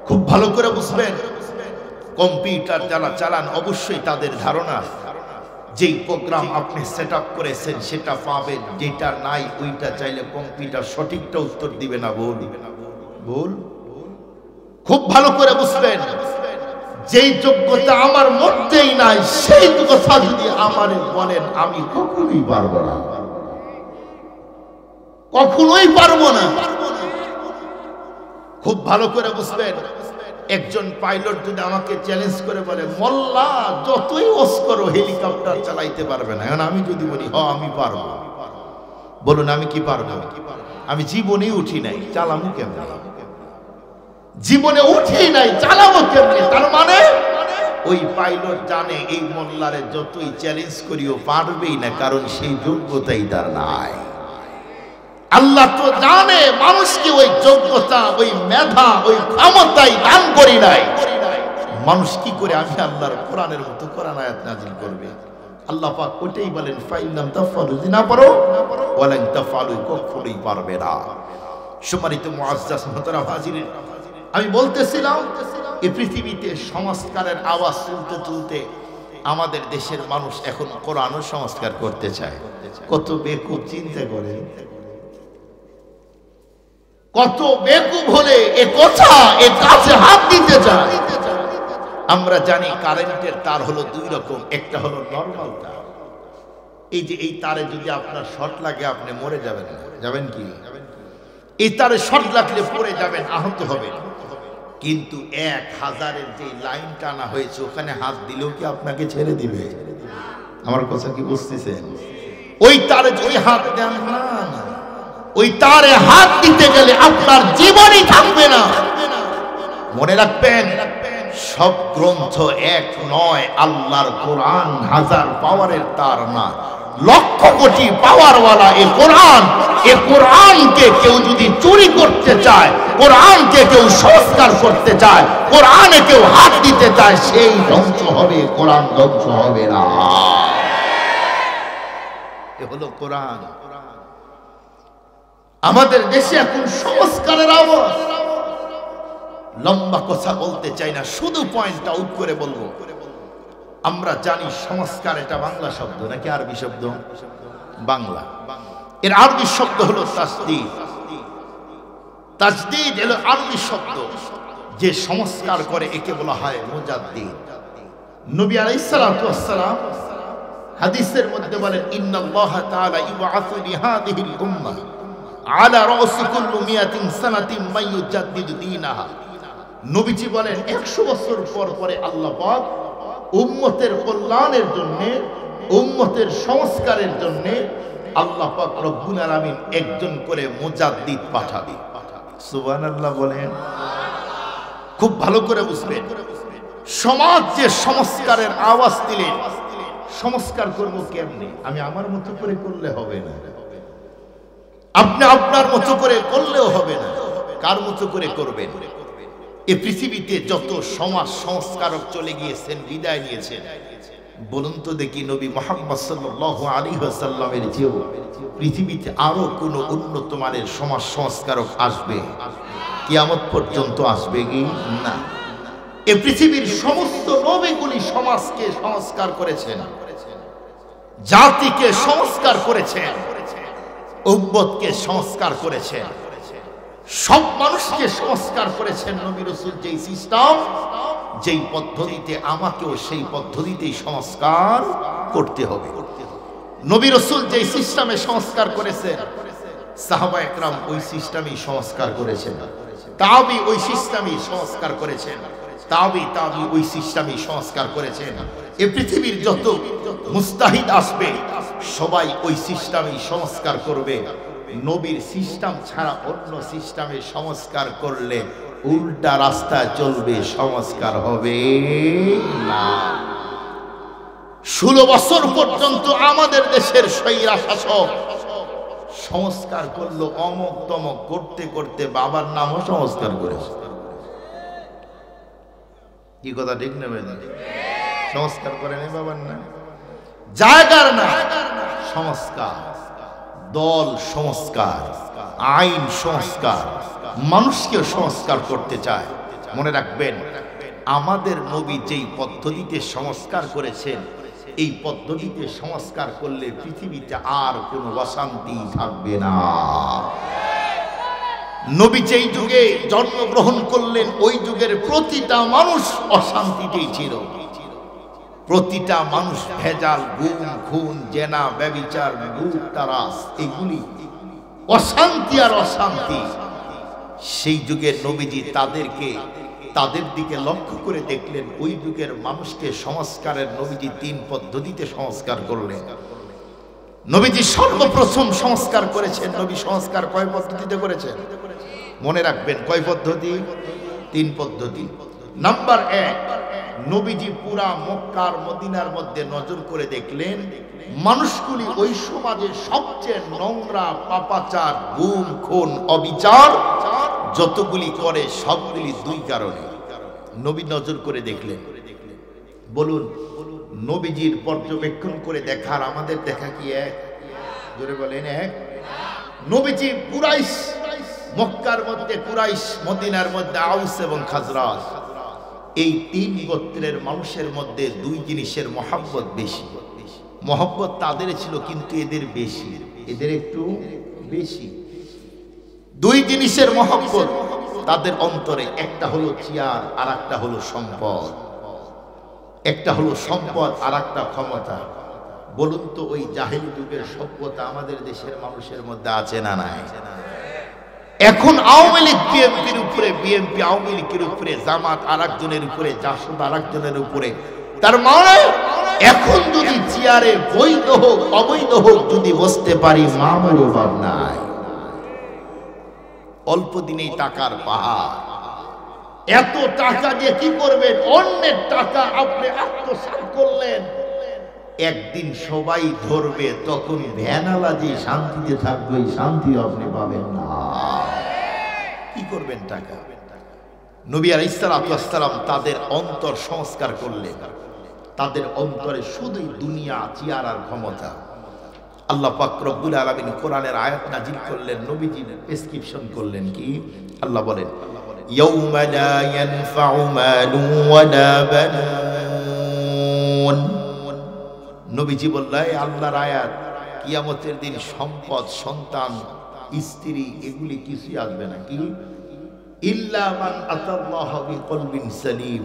খুব ভালো করে বুঝবেন। কম্পিউটার যারা চালান অবশ্যই তাদের ধারণা যেই প্রোগ্রাম আপনি সেট আপ করেছেন সেটা পাবেন, যেটা নাই ওইটা চাইলে কম্পিউটার সঠিকটা উত্তর দিবে না, ভুল ভুল। খুব ভালো করে বুঝবেন, যেই যোগ্যতা আমার মধ্যেই নাই সেই কথা যদি আমারে বলেন আমি কখনোই পারবো না, কখনোই পারবো না। খুব ভালো করে বুঝবেন, একজন পাইলট যদি আমাকে চ্যালেঞ্জ করে বলে মোল্লা যতই ওস করো হেলিকপ্টার চালাইতে পারবে না, এখন আমি যদি বলি হ আমি পারবো, বলুন আমি কি পারবো? আমি জীবনে উঠি নাই, চালামু কেমনে? জীবনে উঠেই নাই, চালাবো কেমনে? তার মানে ওই পাইলট জানে এই মোল্লারে যতই চ্যালেঞ্জ করিও পারবেই না, কারণ সেই যোগ্যতাই তার নাই। আল্লাহ তো জানে মানুষকে ওই যোগ্যতা, ওই মেধা, ওই ক্ষমতাই দান করি নাই। মানুষ কি করে আমি আল্লাহর কোরআনের মতো কোরআন আয়াত নাযিল করবে? আল্লাহ পাক ওইটাই বলেন ফাইলাম তাফালু, যদি না পারো ওয়ালান তাফালু, কখনোই পারবে না। সম্মানিত মুআজ্জাজ মুহতারাম হাজিরিন, আমি বলতেছিলাম এই পৃথিবীতে সংস্কারের আওয়াজ তুলতে তুলতে আমাদের দেশের মানুষ এখন কোরআনও সংস্কার করতে চায়। কত বেকুব চিন্তা করে, কত বেকুব হলে এ কথা এ কাছে হাত দিতে চায়। আমরা জানি কারেন্টের তার হলো দুই রকম, একটা হলো নরমাল তার, এই যে এই তারে যদি আপনার শর্ট লাগে আপনি মরে যাবেন না, যাবেন কি? এই তারে শর্ট লাগলে পড়ে যাবেন, আহত হবেন। কিন্তু 1000-এর যে লাইন টানা হয়েছে ওখানে হাত দিলেও কি আপনাকে ছেড়ে দিবে? আমার কথা কি বুঝতেছেন? ওই তারে যদি হাত দেন না, ওই তারে হাত দিতে গেলে আপনার জীবনই থাকবে না। মনে রাখবেন, সব গ্রন্থ এক নয়। আল্লাহর কোরআন 1000 পাওয়ারের তার না, লক্ষ কোটি পাওয়ারওয়ালা এই কোরআন। এই কোরআনকে কেউ যদি চুরি করতে চায়, কোরআনকে কেউ সংস্কার করতে চায়, কোরআনে কেউ হাত দিতে চায়, সেই ধ্বংস হবে, কোরআন ধ্বংস হবে না। এ হলো কোরআন। আমাদের দেশে এখন সংস্কারের আওয়াজ। লম্বা কথা বলতে চাই না, শুধু পয়েন্ট আউট করে বলবো। আমরা জানি সংস্কার এটা বাংলা শব্দ নাকি আরবি শব্দ? বাংলা। এর আরবি শব্দ হলো তাসদীদ। তাসদীদ হলো আরবি শব্দ, যে সংস্কার করে একে বলা হয় মুজাদ্দিদ। নবী আলাইহিস সালাতু ওয়াস সালাম হাদিসের মধ্যে বলেন ইন্নাল্লাহা তাআলা ইবআসু লিহাদিহিল উম্মাহ আলা রাসি কুল্লি মিয়াতিন সানাতিন মাইয়ুজাদ্দিদু দীনাহা। নবীজি বলেন 100 বছর পর পরে আল্লাহ পাক উম্মতের কল্যাণের জন্য, উম্মতের সংস্কারের জন্য আল্লাহ পাক রব্বুল আলামিন একজন করে মুজাদ্দিদ পাঠাবে। সুবহানাল্লাহ বলেন। খুব ভালো করে বুঝবেন, সমাজ যে সংস্কারের আওয়াজ দিলেন, সংস্কার করব কেমনে? আমি আমার মতো করে করলে হবে না, আপনি আপনার মতো করে করলেও হবে না। কার মতো করে করবেন? এই পৃথিবীতে যত সমাজ সংস্কারক চলে গিয়েছেন, বিদায় নিয়েছেন, বলুন তো দেখি নবী মুহাম্মদ সাল্লাল্লাহু আলাইহি ওয়াসাল্লামের চেয়েও পৃথিবীতে আরো কোন উন্নত মানের সমাজ সংস্কারক আসবে? কিয়ামত পর্যন্ত আসবে কি না? এই পৃথিবীর সমস্ত নবীগুলি সমাজকে সংস্কার করেছেন, জাতিকে সংস্কার করেছেন, উম্মতকে সংস্কার করেছেন, সব মানুষকে সংস্কার করেছেন। নবী রাসূল যেই সিস্টেম, যেই পদ্ধতিতে, আমাকেও সেই পদ্ধতিতেই সংস্কার করতে হবে। নবী রাসূল যেই সিস্টেমে সংস্কার করেছেন, সাহাবায়ে কেরাম ওই সিস্টেমেই সংস্কার করেছেন, তাবি ওই সিস্টেমেই সংস্কার করেছেন, তাবি ওই সিস্টেমেই সংস্কার করেছেন। এই পৃথিবীর যত মুস্তাহিদ আসবে সবাই ওই সিস্টেমেই সংস্কার করবে। নবীর সিস্টেম ছাড়া অন্য সিস্টেমে সংস্কার করলে উল্টা রাস্তায় চলবে, সংস্কার হবে না। 16 বছর পর্যন্ত আমাদের দেশের স্বৈরা শাসক সংস্কার করলো, অমক তমক করতে করতে বাবার নামও সংস্কার করেছে। কি কথা ঠিক নেবে? সংস্কার করে নেই বাবার নাম, জায়গার না সংস্কার, দল সংস্কার, আইন সংস্কার, মানুষকে সংস্কার করতে চায়। মনে রাখবেন, আমাদের নবী যেই পদ্ধতিতে সংস্কার করেছেন, এই পদ্ধতিতে সংস্কার করলে পৃথিবীতে আর কোনো অশান্তি থাকবে না। নবী যেই যুগে জন্মগ্রহণ করলেন ওই যুগের প্রতিটা মানুষ অশান্তিতেই ছিল। প্রতিটা মানুষ ভেজাল, গুম, খুন, জেনা, ব্যভিচার, লুটতারাস, এগুলি অশান্তি আর অশান্তি। সেই যুগের নবীজি তাদের দিকে লক্ষ্য করে দেখলেন ওই যুগের মানুষকে সংস্কারের নবীজি 3 পদ্ধতিতে সংস্কার করলেন। নবীজি সর্বপ্রথম সংস্কার করেছেন। নবী সংস্কার কয় পদ্ধতিতে করেছেন মনে রাখবেন? কয় পদ্ধতি? 3 পদ্ধতি। নাম্বার 1, নবীজি পুরা মক্কার মদিনার মধ্যে নজর করে দেখলেন মানুষগুলি ওই সমাজে সবচেয়ে নোংরা, পাপাচার, গুম, খুন, অবিচার যতগুলি করে সবগুলি 2 কারণে। নবী নজর করে দেখলেন। বলুন, নবীজির পর্যবেক্ষণ করে দেখার আমাদের দেখা কি এক? জোরে বলেন এক? নবীজি কুরাইশ, মক্কার মধ্যে কুরাইশ, মদিনার মধ্যে আউস এবং খাজরাজ, এই 3 গোত্রের মানুষের মধ্যে 2 জিনিসের মহব্বত বেশি। মহব্বত তাদের ছিল কিন্তু এদের বেশি, এদের একটু বেশি। 2 জিনিসের মহব্বত তাদের অন্তরে, একটা হলো চেয়ার আর একটা হলো সম্পদ। একটা হলো সম্পদ আর একটা ক্ষমতা। বলুন তো ওই জাহেলি যুগের সভ্যতা আমাদের দেশের মানুষের মধ্যে আছে না নাই? এখন আওয়ামী লীগ বিএনপির উপরে, বিএনপি আওয়ামী লীগের উপরে, জামাত আর একজনের উপরে, জাসদ আর একজনের উপরে। তার মানে এখন যদি চেয়ারে বৈধ হোক অবৈধ হোক যদি বসতে পারি, মামুর অভাব নাই। অল্প দিনেই টাকার পাহাড়। এত টাকা দিয়ে কি করবেন? অন্যের টাকা আপনি আত্মসাৎ করলেন, একদিন সবাই ধরবে, তখন ভ্যানালা যে শান্তিতে থাকবে শান্তি আপনি পাবেন না। কি করবেন টাকা? নবী আলাইহিস সালাম তাদের অন্তর সংস্কার করলেন। তাদের অন্তরে শুধুই দুনিয়া, চেয়ার আর ক্ষমতা। আল্লাহ পাক রব্বুল আলামিন কোরআনের আয়াত নাজিল করলেন, নবীজির প্রেসক্রিপশন করলেন কি? আল্লাহ বলেন, ইয়াউমা লা ইয়ানফাউ মালুন ওয়ালা বানুন। নবীজি বললেন, আল্লাহর আয়াত, কিয়ামতের দিন সম্পদ, সন্তান, স্ত্রী এগুলি কিছুই আসবে না। কি? ইল্লা মান আতাল্লাহ বিকলবিন সালিম,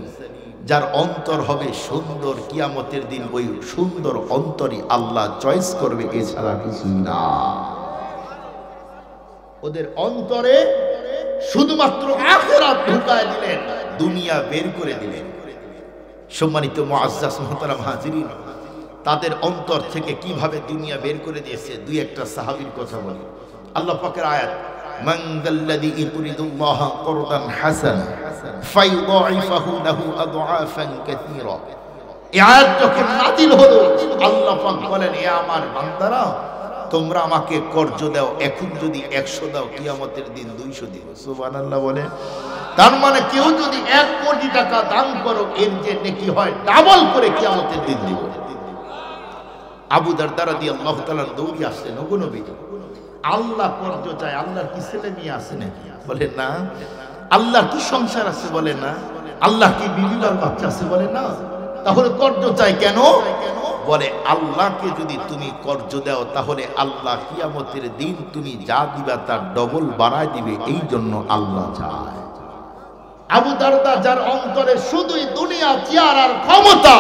যার অন্তর হবে সুন্দর, কিয়ামতের দিন ওই সুন্দর অন্তরই আল্লাহ চয়েস করবে, এছাড়া কিছু না। ওদের অন্তরে শুধুমাত্র আখিরাত ঢুকায় দিলেন, দুনিয়া বের করে দিলেন। সম্মানিত মুআজ্জাজ মুহতারাম হাজিরিন, তাদের অন্তর থেকে কিভাবে দুনিয়া বের করে দিয়েছে 2-1টা সাহাবীর কথা বলি। আল্লাহ পাকের আয়াত, মান যাল্লাযী ইউরিদুল্লাহ করদান হাসানা ফায়ুদাইফাহু লাহু আদআফান কাসীরা। এই আয়াত যখন নাযিল হলো, আল্লাহ পাক বলেন, এ আমার বান্দারা, তোমরা আমাকে কর্জ দাও, এখন যদি 100 দাও, কিয়ামতের দিন 200 দিব। সুবহানাল্লাহ বলে। তার মানে কেউ যদি 1 কোটি টাকা দান করো, এর যে নেকি হয় ডাবল করে কিয়ামতের দিন দিব। আবু দারদা রাদিয়াল্লাহু তাআলা দৌড়ে আসলেন, ওগো নবী, আল্লাহ কর্জ চায়, আল্লাহর কি ছেলে মেয়ে আছে নাকি? বলে না। আল্লাহর কি সংসার আছে? বলে না। আল্লাহ কি বিবির বাচ্চা আছে? বলে না। তাহলে কর্জ চাই কেন? বলে, আল্লাহকে যদি তুমি কর্জ দাও তাহলে আল্লাহ কিয়ামতের দিন তুমি যা দিবা তার ডবল বাড়ায় দিবে, এই জন্য আল্লাহ চায়। আবু দারদা, যার অন্তরে শুধুই দুনিয়া, চেয়ার আর ক্ষমতা,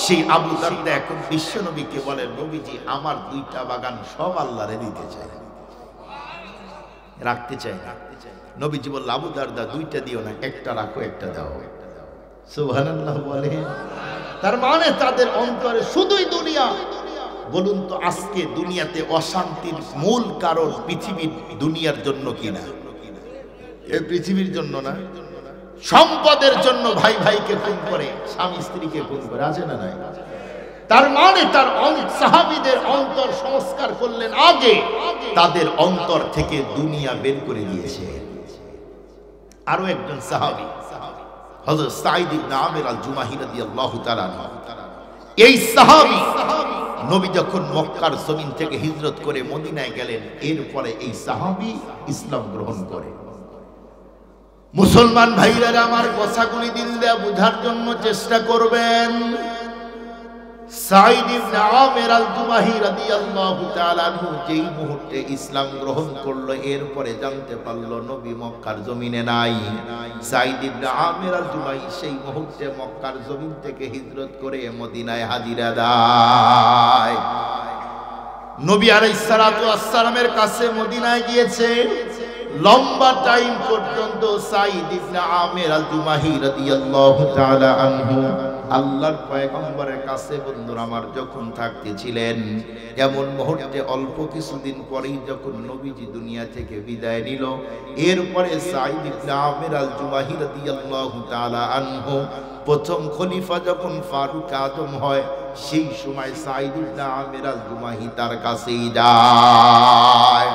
সেই আবু দারদা এখন বিশ্ব নবীকে বলে, নবীজি, আমার 2টা বাগান সব আল্লাহরে দিতে চাই, রাখতে চাই না। নবীজি বলল, আবু দারদা, 2টা দিও না, 1টা রাখো, 1টা দাও। সুবহানাল্লাহ বলে। তার মানে তাদের অন্তরে শুধুই দুনিয়া। বলুন তো, আজকে দুনিয়াতে অশান্তির মূল কারণ পৃথিবীর দুনিয়ার জন্য কিনা? এই পৃথিবীর জন্য না, সম্পদের জন্য ভাই ভাইকে খুন করে, স্বামী স্ত্রীকে খুন করে, আছে না নাই? তার মানে তার সাহাবীদের অন্তর সংস্কার করলেন আগে, তাদের অন্তর থেকে দুনিয়া বের করে দিয়েছে। আরো একজন সাহাবী হযরত সাঈদ ইবনে আমির আল-জুমাহি রাদিয়াল্লাহু তাআলা, এই সাহাবী নবী যখন মক্কার জমিন থেকে হিজরত করে মদিনায় গেলেন, এরপরে এই সাহাবী ইসলাম গ্রহণ করে। মুসলমান ভাইরা আমার, কথাগুলি দিল দিয়ে বোঝার জন্য চেষ্টা করবেন। সাঈদ ইবনে আমির আল-জুমাহি রাদিয়াল্লাহু তাআলা আনহু যেই মুহূর্তে ইসলাম গ্রহণ করলো এরপরে জানতে পারলো নবী মক্কার জমিনে নাই। সাঈদ ইবনে আমির আল-জুমাহি সেই মুহূর্তে মক্কার জমিন থেকে হিজরত করে মদিনায় হাজিরা দেয়। নবী আলাইহিস সালাতু ওয়াস সালামের কাছে মদিনায় গিয়েছে। লম্বা টাইম পর্যন্ত সাঈদ ইবনে আমির আল-জুমাহি রাদিয়াল্লাহু তাআলা আনহু আল্লাহর পয়গম্বরের কাছে বন্ধুরা আমার যখন থাকতেছিলেন, এমন মুহূর্তে অল্প কিছুদিন পরেই যখন নবীজি দুনিয়া থেকে বিদায় নিল, এরপরে সাঈদ ইবনে আমির আল-জুমাহি রাদিয়াল্লাহু তাআলা আনহু প্রথম খলিফা যখন ফারুক আজম হয়, সেই সময় সাঈদ ইবনে আমির আল-জুমাহি তার কাছেই যায়।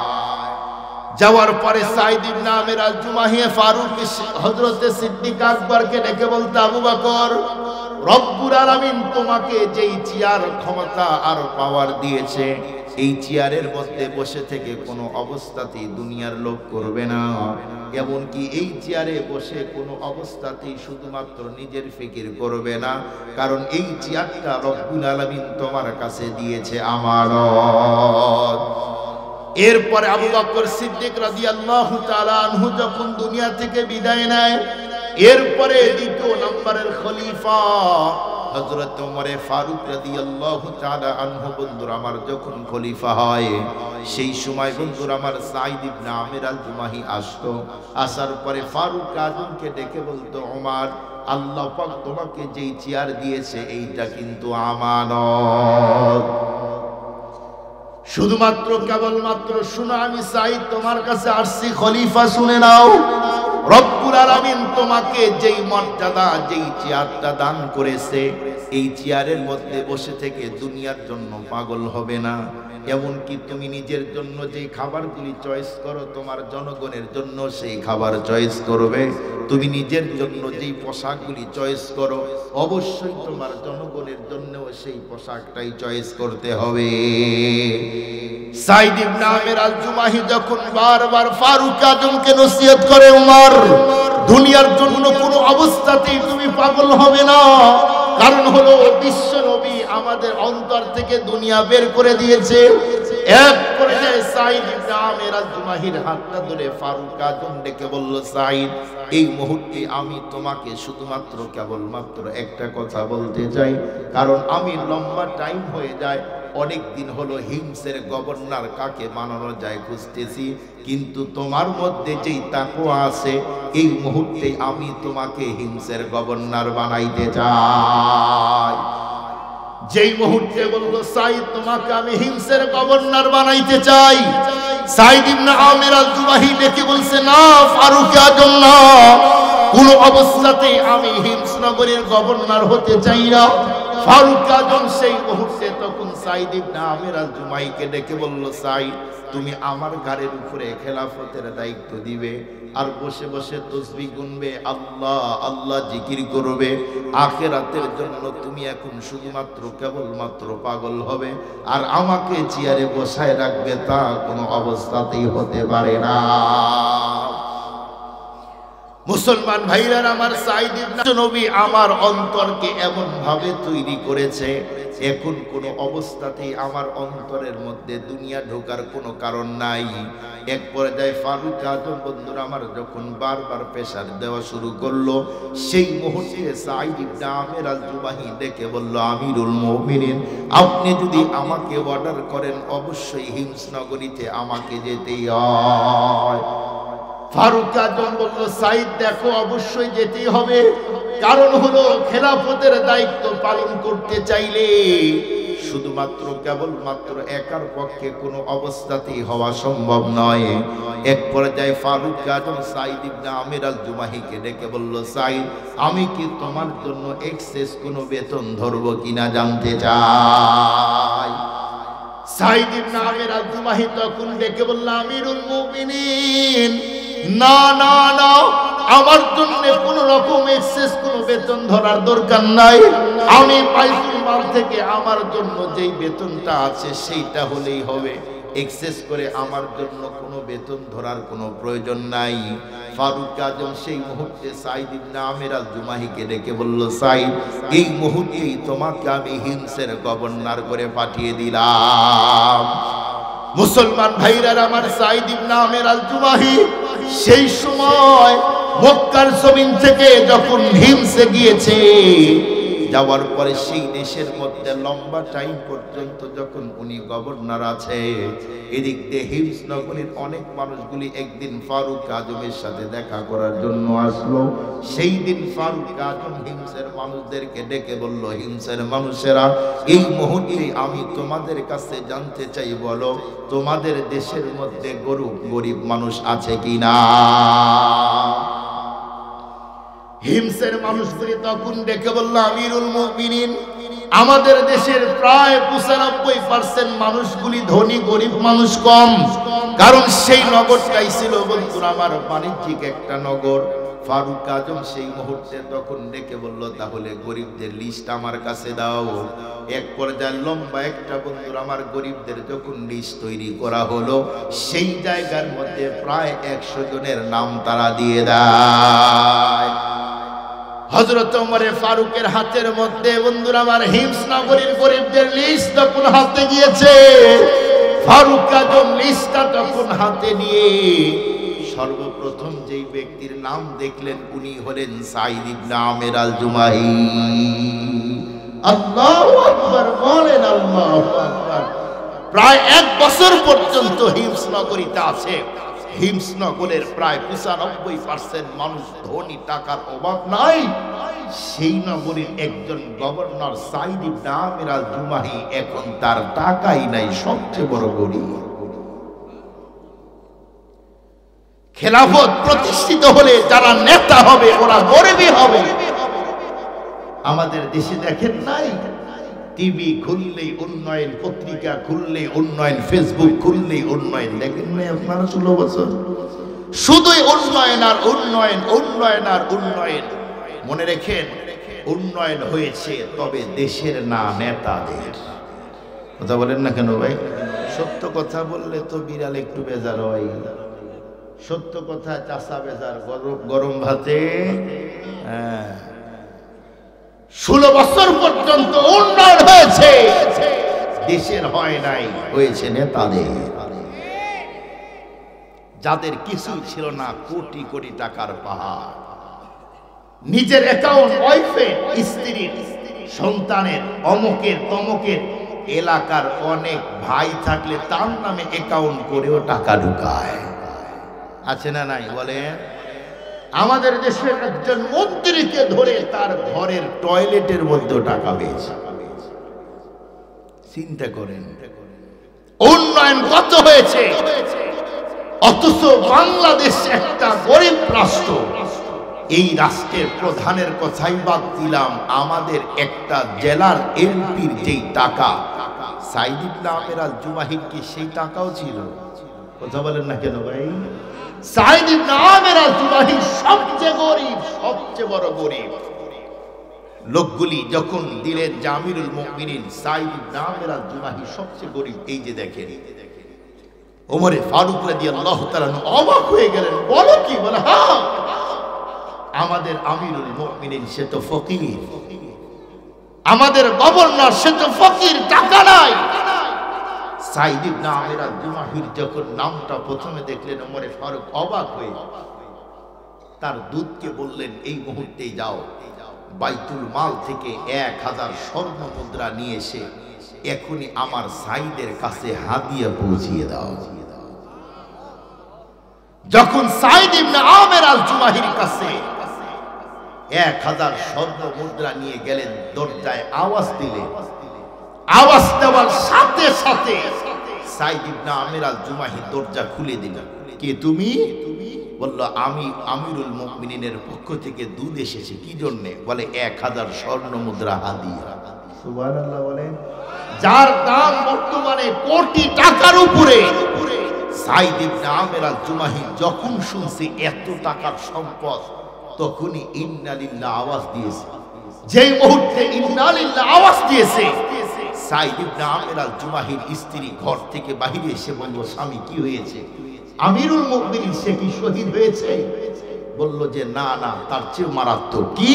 যাওয়ার পরে সাঈদ ইবনে আমির আল-জুমাহি ফারুক হযরত সিদ্দিক আকবরকে ডেকে বলতে, আবু বকর, রব্বুল আলামিন তোমাকে যেই চেয়ার ক্ষমতা আর পাওয়ার দিয়েছে, এই চেয়ারের মধ্যে বসে থেকে কোনো অবস্থাতেই দুনিয়ার লোক করবে না, এমনকি এই চেয়ারে বসে কোনো অবস্থাতেই শুধুমাত্র নিজের ফিকির করবে না, কারণ এই চেয়ারটা রব্বুল আলামিন তোমার কাছে দিয়েছে আমানত। এরপরে আবু বকর সিদ্দিক রাদিয়াল্লাহু তাআলা আনহু যখন দুনিয়া থেকে বিদায় নেয়, এরপরে দ্বিতীয় নম্বরের খলিফা হযরত ওমর ফারুক রাদিয়াল্লাহু তাআলা আনহু বন্ধুরা আমার যখন খলিফা হয়, সেই সময় বন্ধুরা আমার সাঈদ ইবনে আমির আল-জুমাহি আসতো। আসার পরে ফারুক আজমকে ডেকে বলতো, ওমর, আল্লাহ পাক তোমাকে যেই চেয়ার দিয়েছে এইটা কিন্তু আমানত। শুধুমাত্র কেবলমাত্র শুনো, আমি সাঈদ তোমার কাছে আসছি, খলিফা শুনে নাও। রব্বুল আলামিন তোমাকে যেই মর্যাদা, যেই চেয়ারটা দান করেছে, এই চেয়ারের মধ্যে বসে থেকে দুনিয়ার জন্য পাগল হবে না, এমনকি তুমি নিজের জন্য যে খাবারগুলি চয়েস করো, তোমার জনগণের জন্য সেই খাবার চয়েস করবে। তুমি নিজের জন্য যেই পোশাকগুলি চয়েস করো, অবশ্যই তোমার জনগণের জন্যও সেই পোশাকটাই চয়েস করতে হবে। সাঈদ ইবনে আমির আল-জুমাহি যখন বারবার ফারুক আজমকে নসিহত করে, ওমর, দুনিয়ার জন্য কোনো অবস্থাতেই তুমি পাগল হবে না, কারণ হলো বিশ্ব নবী আমাদের অন্তর থেকে দুনিয়া বের করে দিয়েছে। এক পর্যায়ে সাঈদ ইবনে আমির আল-জুমাহির হাতটা ধরে ফারুক আজম ডেকে বলল, সাঈদ, এই মুহূর্তে আমি তোমাকে শুধুমাত্র কেবলমাত্র একটা কথা বলতে চাই, কারণ আমি লম্বা টাইম হয়ে যায়, অনেক দিন হলো হিমসের গভর্নর কাকে বানানো যায় খুঁজতেছি, কিন্তু তোমার মধ্যে যেই তাকওয়া আছে, এই মুহূর্তে আমি তোমাকে হিমসের গভর্নর বানাইতে চাই। যেই মুহূর্তে বললো, সাঈদ, তোমাকে আমি হিমসের গভর্নর বানাইতে চাই, সাঈদ ইবনে আমির আল-জুমাহি ডেকে বলছে, না ফারুক আজম, না, কোন অবস্থাতেই আমি হিমস নগরীর গভর্নর হতে চাই না। ফারুক আজম সেই মুহূর্তে তখন সাঈদ ইবনে আমির আল-জুমাহিকে ডেকে বলল, সাঈদ, তুমি আমার ঘাড়ের উপরে খেলাফতের দায়িত্ব দিবে, আর বসে বসে তাসবিহ গুনবে, আল্লাহ আল্লাহ জিকির করবে। আখিরাতের জন্য তুমি এখন শুধুমাত্র কেবলমাত্র পাগল হবে, আর আমাকে চেয়ারে বসায় রাখবে, তা কোনো অবস্থাতেই হতে পারে না। মুসলমান ভাইরা আমার, সাঈদ ইবনে নবী আমার অন্তরকে এমন ভাবে তৈরি করেছে, এখন কোনো অবস্থাতেই আমার অন্তরের মধ্যে দুনিয়া ঢোকার কোনো কারণ নাই। এক পর্যায়ে ফারুক আজম বন্ধুরা আমার যখন বারবার প্রেসার দেওয়া শুরু করলো, সেই মুহূর্তে সাঈদ ইবনে আমির আল-জুমাহি ডেকে বলল, আমিরুল মুমিনিন, আপনি যদি আমাকে অর্ডার করেন, অবশ্যই হিমস নগরীতে আমাকে যেতেই হয়। ফারুক আজম বলল, সাঈদ দেখো, অবশ্যই যেতেই হবে, কারণ হলো খেলাফতের দায়িত্ব পালন করতে চাইলে শুধুমাত্র কেবলমাত্র একার পক্ষে কোনো অবস্থাতেই হওয়া সম্ভব নয়। এক পর্যায়ে ফারুক আজম সাঈদ ইবনে আমির আল-জুমাহিকে ডেকে বলল, সাঈদ, আমি কি তোমার জন্য এক্সেস কোনো বেতন ধরবো কিনা জানতে চাই। সাঈদ ইবনে আমির আল-জুমাহি তখন ডেকে বলল, আমিরুল মুমিনিন, না না না, আমার জন্য কোন রকম এক্সেস কোনো বেতন ধরার দরকার নাই, আমি বাইতুল মাল থেকে আমার জন্য যেই বেতনটা আছে সেইটা হলেই হবে। এক্সেস করে আমার জন্য কোনো বেতন ধরার কোনো প্রয়োজন নাই। ফারুক আজম সেই মুহূর্তে সাইদ ইবনে আমির আল জুমাহিকে ডেকে বলল, সাইদ, এই মুহূর্তেই তোমাকে আমি হিমসের গভর্নর করে পাঠিয়ে দিলাম। মুসলমান ভাইরা আমার, সাইদ ইবনে আমির আল জুমাহি সেই সময় মক্কার জমিন থেকে যখন হিমসে গিয়েছে, যাওয়ার পরে সেই দেশের মধ্যে লম্বা টাইম পর্যন্ত যখন উনি গভর্নর আছে, এদিক দিয়ে হিমস নগরীর অনেক মানুষগুলি একদিন ফারুক আজমের সাথে দেখা করার জন্য আসলো। সেই দিন ফারুক আজম হিমসের মানুষদেরকে ডেকে বলল, হিমসের মানুষেরা, এই মুহূর্তে আমি তোমাদের কাছে জানতে চাই, বলো তোমাদের দেশের মধ্যে গরিব মানুষ আছে কিনা? হিমসের মানুষগুলি তখন ডেকে বলল, আমিরুল মুমিনিন, আমাদের দেশের প্রায় 95% মানুষগুলি ধনী, গরিব মানুষ কম। কারণ সেই নগরটাই ছিল বন্ধুরা আমার বাণিজ্যিক একটা নগর। ফারুক আজম সেই মুহূর্তে তখন ডেকে বলল, তাহলে গরিবদের লিস্ট আমার কাছে দাও। এক পর্যায়ে লম্বা একটা বন্ধুরা আমার গরিবদের যখন লিস্ট তৈরি করা হলো, সেই জায়গার মধ্যে প্রায় 100 জনের নাম তারা দিয়ে দেয়। হযরত ওমরে ফারুকের হাতের মধ্যে বন্ধুরা আমার হিমস নগরীর গরিবদের লিস্ট তখন হাতে গিয়েছে। ফারুক আজম লিস্টটা তখন হাতে নিয়ে সর্বপ্রথম যেই ব্যক্তির নাম দেখলেন, উনি হলেন সাইদ ইবনে আমির আল জুমাহি। আল্লাহু আকবার বলেন, আল্লাহু আকবার। প্রায় 1 বছর পর্যন্ত হিমস নগরীতে আছে। হিমস নগরের প্রায় 95% মানুষ ধনী, টাকার অভাব নাই। সেই নগরীর একজন গভর্নর সাইদ ইবনে আমির আল জুমাহি, এখন তার টাকাই নাই, সবচেয়ে বড় গরিব। খেলাফত প্রতিষ্ঠিত হলে যারা নেতা হবে ওরা গরিবই হবে। আমাদের দেশে দেখেন নাই, টিভি খুললেই উন্নয়ন, পত্রিকা খুললেই উন্নয়ন, ফেসবুক খুললেই উন্নয়ন। দেখেন নাই আপনারা 16 বছর শুধুই উন্নয়ন আর উন্নয়ন, উন্নয়ন আর উন্নয়ন। মনে রেখেন, উন্নয়ন হয়েছে তবে দেশের না, নেতাদের। কথা বলেন না কেন ভাই? সত্য কথা বললে তো বিড়াল একটু বেজার হয়। সত্য কথা চাষা বেজার, গরম ভাতে। 16 বছর পর্যন্ত উন্নয়ন হয়েছে, দেশের হয় নাই, হয়েছে নেতাদের। যাদের কিছু ছিল না, কোটি কোটি টাকার পাহাড়, নিজের অ্যাকাউন্ট, ওয়াইফের, স্ত্রীর, সন্তানের, অমুকের তমুকের, এলাকার অনেক ভাই থাকলে তার নামে অ্যাকাউন্ট করেও টাকা ঢুকায়। আছে না নাই বলেন? আমাদের দেশের একজন মন্ত্রীকে ধরে তার ঘরের টয়লেটের মধ্যে টাকা পেয়েছে। চিন্তা করেন উন্নয়ন কত হয়েছে, অথচ বাংলাদেশ একটা গরিব রাষ্ট্র। এই রাষ্ট্রের প্রধানের কথাই বাদ দিলাম, আমাদের একটা জেলার এমপির যেই টাকা, সাইদ ইবনে আমির আল জুমাহির কি সেই টাকাও ছিল? কথা বলেন না কেন ভাই? সাইদ ইবনে আমির আল জুমাহি সবচেয়ে গরিব, সবচেয়ে বড় গরিব। লোকগুলি যখন দিলেন যে আমিরুল মুমিনিন সাইদ ইবনে আমির আল জুমাহি সবচেয়ে গরিব, এই যে দেখেন, ওমরে ফারুক রাদিয়াল্লাহু তাআলা অবাক হয়ে গেলেন। বলো কি? বলে, হ্যাঁ, আমাদের আমিরুল মুমিনিন সে তো ফকির, আমাদের গভর্নর সে তো ফকির, টাকা নাই। সাইদ ইবনে আমির আল জুমাহির যখন নামটা প্রথমে দেখলেন, ওমরে ফারুক অবাক হয়ে তার দূতকে বললেন, এই মুহূর্তেই যাও, বাইতুল মাল থেকে 1000 স্বর্ণ মুদ্রা নিয়ে এসে এখনই আমার সাইদের কাছে হাদিয়া পৌঁছিয়ে দাও। যখন সাইদ ইবনে আমির আল জুমাহির কাছে 1000 স্বর্ণ মুদ্রা নিয়ে গেলেন, দরজায় আওয়াজ দিলেন। আওয়াজ দেওয়ার সাথে সাথে সাইদ ইবনে আমির আল জুমাহি দরজা খুলে দিলেন। কে তুমি? বলল, আমি আমিরুল মুমিনিনের পক্ষ থেকে দুধ এসেছি। কি জন্য? বলে 1000 স্বর্ণ মুদ্রা হাদিয়া। সুবহানাল্লাহ বলেন। যার দাম বর্তমানে কোটি টাকার উপরে। সাইদ ইবনে আমির আল জুমাহি যখন শুনছে এত টাকার সম্পদ, তখনই ইন্না লিল্লাহ আওয়াজ দিয়েছে। যেই মুহূর্তে ইন্না লিল্লাহ আওয়াজ দিয়েছে, সাইদ ইবনে আমির আল জুমাহির স্ত্রী ঘর থেকে বাহিরে এসে বলল, স্বামী কি হয়েছে? আমিরুল মুমিনিন সে কি শহীদ হয়েছে? বলল যে না না, তার চেয়ে মারাত্মক। কি?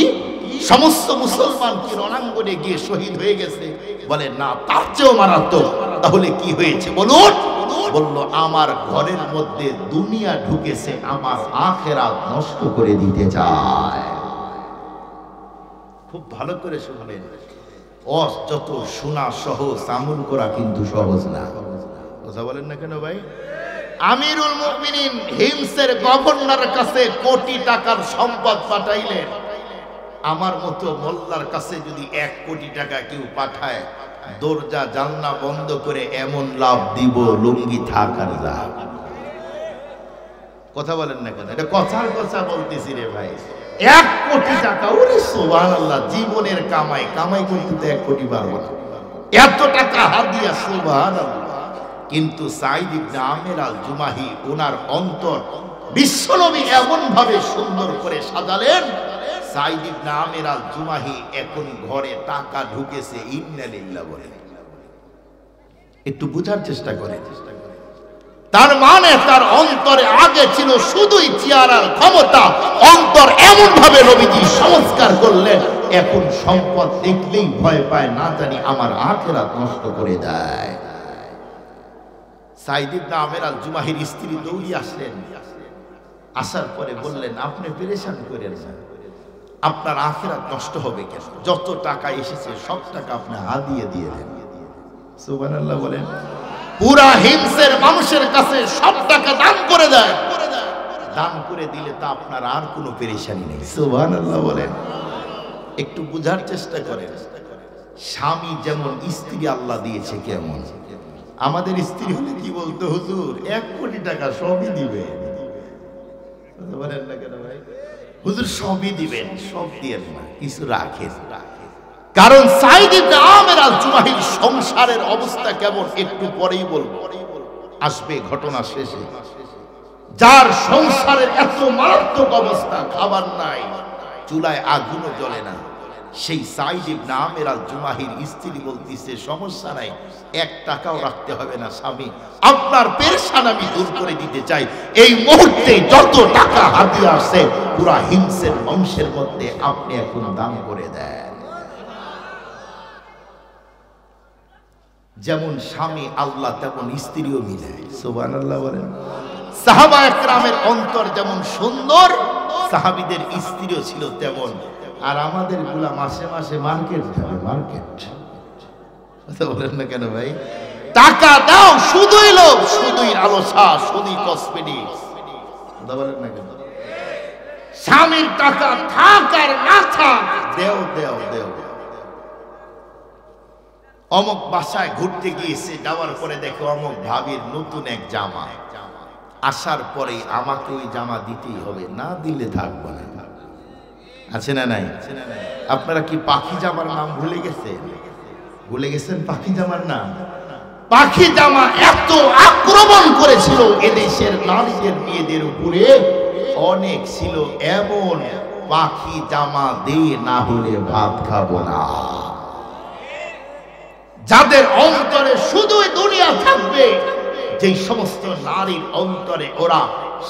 সমস্ত মুসলমান কি রণাঙ্গনে গিয়ে শহীদ হয়ে গেছে? বলে না, তার চেয়েও মারাত্মক। তাহলে কি হয়েছে বলুন? বলল আমার ঘরের মধ্যে দুনিয়া ঢুকেছে, আমার আখিরাত নষ্ট করে দিতে চায়। খুব ভালো করে শুনবেন, যত শোনা সহজ, আমল করা কিন্তু সহজ না। কথা বলেন না কেন ভাই? আমিরুল মুমিনিন হিমসের গভর্নরের কাছে কোটি টাকার সম্পদ পাঠাইলেন। আমার মতো মোল্লার কাছে যদি 1 কোটি টাকা কেউ পাঠায়, দরজা জানলা বন্ধ করে এমন লাভ দিব, লুঙ্গি থাক আর যা। কথা বলেন না কেন? এটা কথার কথা বলতেছি রে ভাই। 1 কোটি টাকা, ওরে সুবহানাল্লাহ, জীবনের কামাই করতে তো 1 কোটি পারবো না, এত টাকা হাদিয়া, সুবহানাল্লাহ। কিন্তু সাইদ ইবনে আমির আল জুমাহি, ওনার অন্তর বিশ্বনবী এমন ভাবে সুন্দর করে সাজালেন, সাইদ ইবনে আমির আল জুমাহি এখন ঘরে টাকা ঢুকেছে, ইন্না লিল্লাহ বলে। একটু বুঝার চেষ্টা করে। তার মানে তার অন্তরে আগে ছিল শুধুই চেহারার ক্ষমতা, অন্তর এমন ভাবে নবীজি সংস্কার করলেন, এখন সম্পদ দেখলেই ভয় পায়, না জানি আমার আখিরাত নষ্ট করে দেয়। সাইদ ইবনে আমির আল জুমাহির স্ত্রী দৌড়ি আসলেন। আসার পরে বললেন, আপনি পেরেশান করেন না, আপনার আখিরাত নষ্ট হবে কেন? যত টাকা এসেছে সব টাকা আপনি হাদিয়ে দিয়ে দেন। সুবহানাল্লাহ বলেন। পুরা হিমসের মানুষের কাছে সব টাকা দান করে দেয়, দান করে দিলে তা আপনার আর কোনো পেরেশানি নেই। সুবহানাল্লাহ বলেন। একটু বুঝার চেষ্টা করেন, স্বামী যেমন স্ত্রী আল্লাহ দিয়েছে কেমন। আমাদের স্ত্রী হলে কি বলতো, হুজুর 1 কোটি টাকা সবই দিবেন। বলেন না কেন ভাই? হুজুর সবই দিবেন, সব দিয়েন না, কিছু রাখেন। কারণ সাইদ ইবনে আমির আল জুমাহির সংসারের অবস্থা কেমন একটু পরেই বলবো, আসবে ঘটনা শেষে। যার সংসারের এত মারাত্মক অবস্থা, খাবার নাই, চুলায় আগুনও জ্বলে না, সেই সাইদ ইবনে আমির আল জুমাহির স্ত্রী বলতেছে, সমস্যা নাই, 1 টাকাও রাখতে হবে না স্বামী, আপনার পেরেশান আমি দূর করে দিতে চাই। এই মুহূর্তে যত টাকা হাতে আসে পুরা হিমসের বংশের মধ্যে আপনি এখন দান করে দেন। যেমন স্বামী আল্লাহ, তেমন স্ত্রীও মিলে। সুবহানাল্লাহ বলেন। সাহাবা একরামের অন্তর যেমন সুন্দর, সাহাবীদের স্ত্রীও ছিল তেমন। আর আমাদের গুলা মাসে মাসে মার্কেট যাবে, মার্কেট। কথা বলেন না কেন ভাই? টাকা দাও, শুধুই লোভ, শুধুই আলোচনা, শুধুই কসমেটিক্স। কথা বলেন না কেন? স্বামীর টাকা থাক আর না থাক, দেও দেও দেও। অমুক বাসায় ঘুরতে গিয়েছে, যাওয়ার পরে দেখো অমুক ভাবির নতুন এক জামা, আসার পরে আমাকে ওই জামা দিতেই হবে, না দিলে থাকবো না। আছে না নাই? আপনারা কি পাখি জামার নাম ভুলে গেছেন? ভুলে গেছেন পাখি জামার নাম? পাখি জামা এত আক্রমণ করেছিল এদেশের নারীদের মেয়েদের উপরে, অনেক ছিল এমন, পাখি জামা দিয়ে না হলে ভাত খাবো না। যাদের অন্তরে শুধুই দুনিয়া থাকবে, যেই সমস্ত নারীর অন্তরে ওরা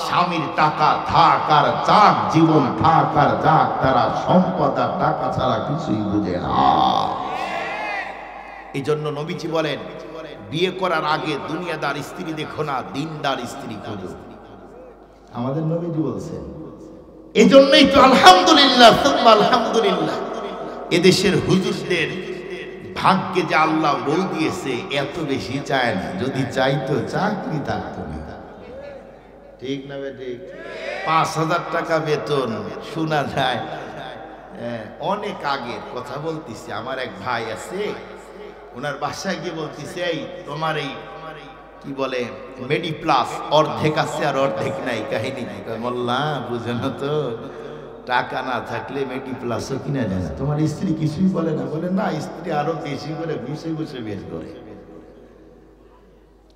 স্বামীর টাকা থাক আর যাক, জীবন থাক আর যাক, তারা সম্পদ আর টাকা ছাড়া কিছুই বুঝে না। এই জন্য নবীজি বলেন, বিয়ে করার আগে দুনিয়াদার স্ত্রী দেখো না, দিনদার স্ত্রী খোঁজো। আমাদের নবীজি বলছেন। এই জন্যই তো আলহামদুলিল্লাহ, আলহামদুলিল্লাহ, এদেশের হুজুরদের ভাগ্যে যে আল্লাহ বউ দিয়েছে, এত বেশি চায় না। যদি চাইতো চাকরি থাকতো না। ঠিক না ঠিক? 5,000 টাকা বেতন শোনা যায়। অনেক আগে কথা বলতেছি, আমার এক ভাই আছে, ওনার বাসায় গিয়ে বলতেছে, এই তোমার এই কি বলে মেডি প্লাস অর্ধেক আছে আর অর্ধেক নাই, কাহিনী নাই। মোল্লা বুঝে না তো, টাকা না থাকলে মেডি প্লাসও কিনা যায় না। তোমার স্ত্রী কিছুই বলে না? বলে না, স্ত্রী আরো বেশি করে ঘুষে ঘুষে বের করে।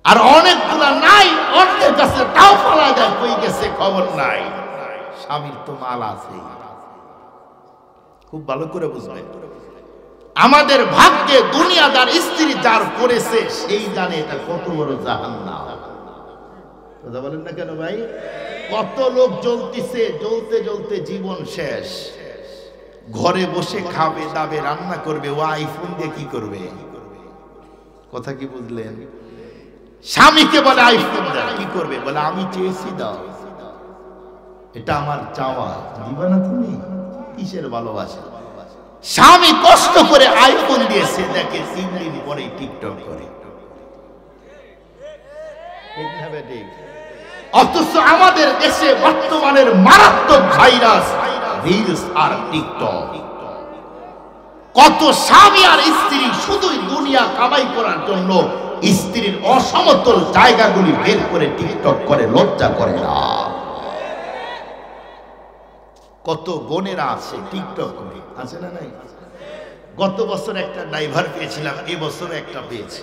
আর অনেকগুলা নাই, অর্ধেক আছে, তাও ফেলা যায়, কই গেছে খবর নাই। স্বামীর তো মাল আছে। খুব ভালো করে বুঝবেন। আমাদের ভাগ্যে দুনিয়াদার স্ত্রী যার করেছে সেই জানে এটা কত বড় জাহান্নাম। কথা বলেন না কেন ভাই? কত লোক জ্বলতিছে, জ্বলতে জ্বলতে জীবন শেষ। ঘরে বসে খাবে দাবে রান্না করবে, ও আইফোন দিয়ে কি করবে? কথা কি বুঝলেন? স্বামীকে বলে আইফোন দাও, কি করবে? বলে আমি চেয়েছি দাও, এটা আমার চাওয়া, দিবা না তুমি? কিসের ভালোবাসা? স্বামী কষ্ট করে আইফোন দিয়েছে, দেখে 3 দিন পরে টিকটক করে। অথচ আমাদের দেশে বর্তমানের মারাত্মক ভাইরাস রিলস আর টিকটক। কত স্বামী আর স্ত্রী শুধুই দুনিয়া কামাই করার জন্য স্ত্রীর অসমতল জায়গাগুলি বের করে টিকটক করে, লজ্জা করে না। কত বোনেরা আছে টিকটক করে, আছে না নাই? গত বছর একটা ড্রাইভার পেয়েছিলাম, এবছর একটা পেয়েছি।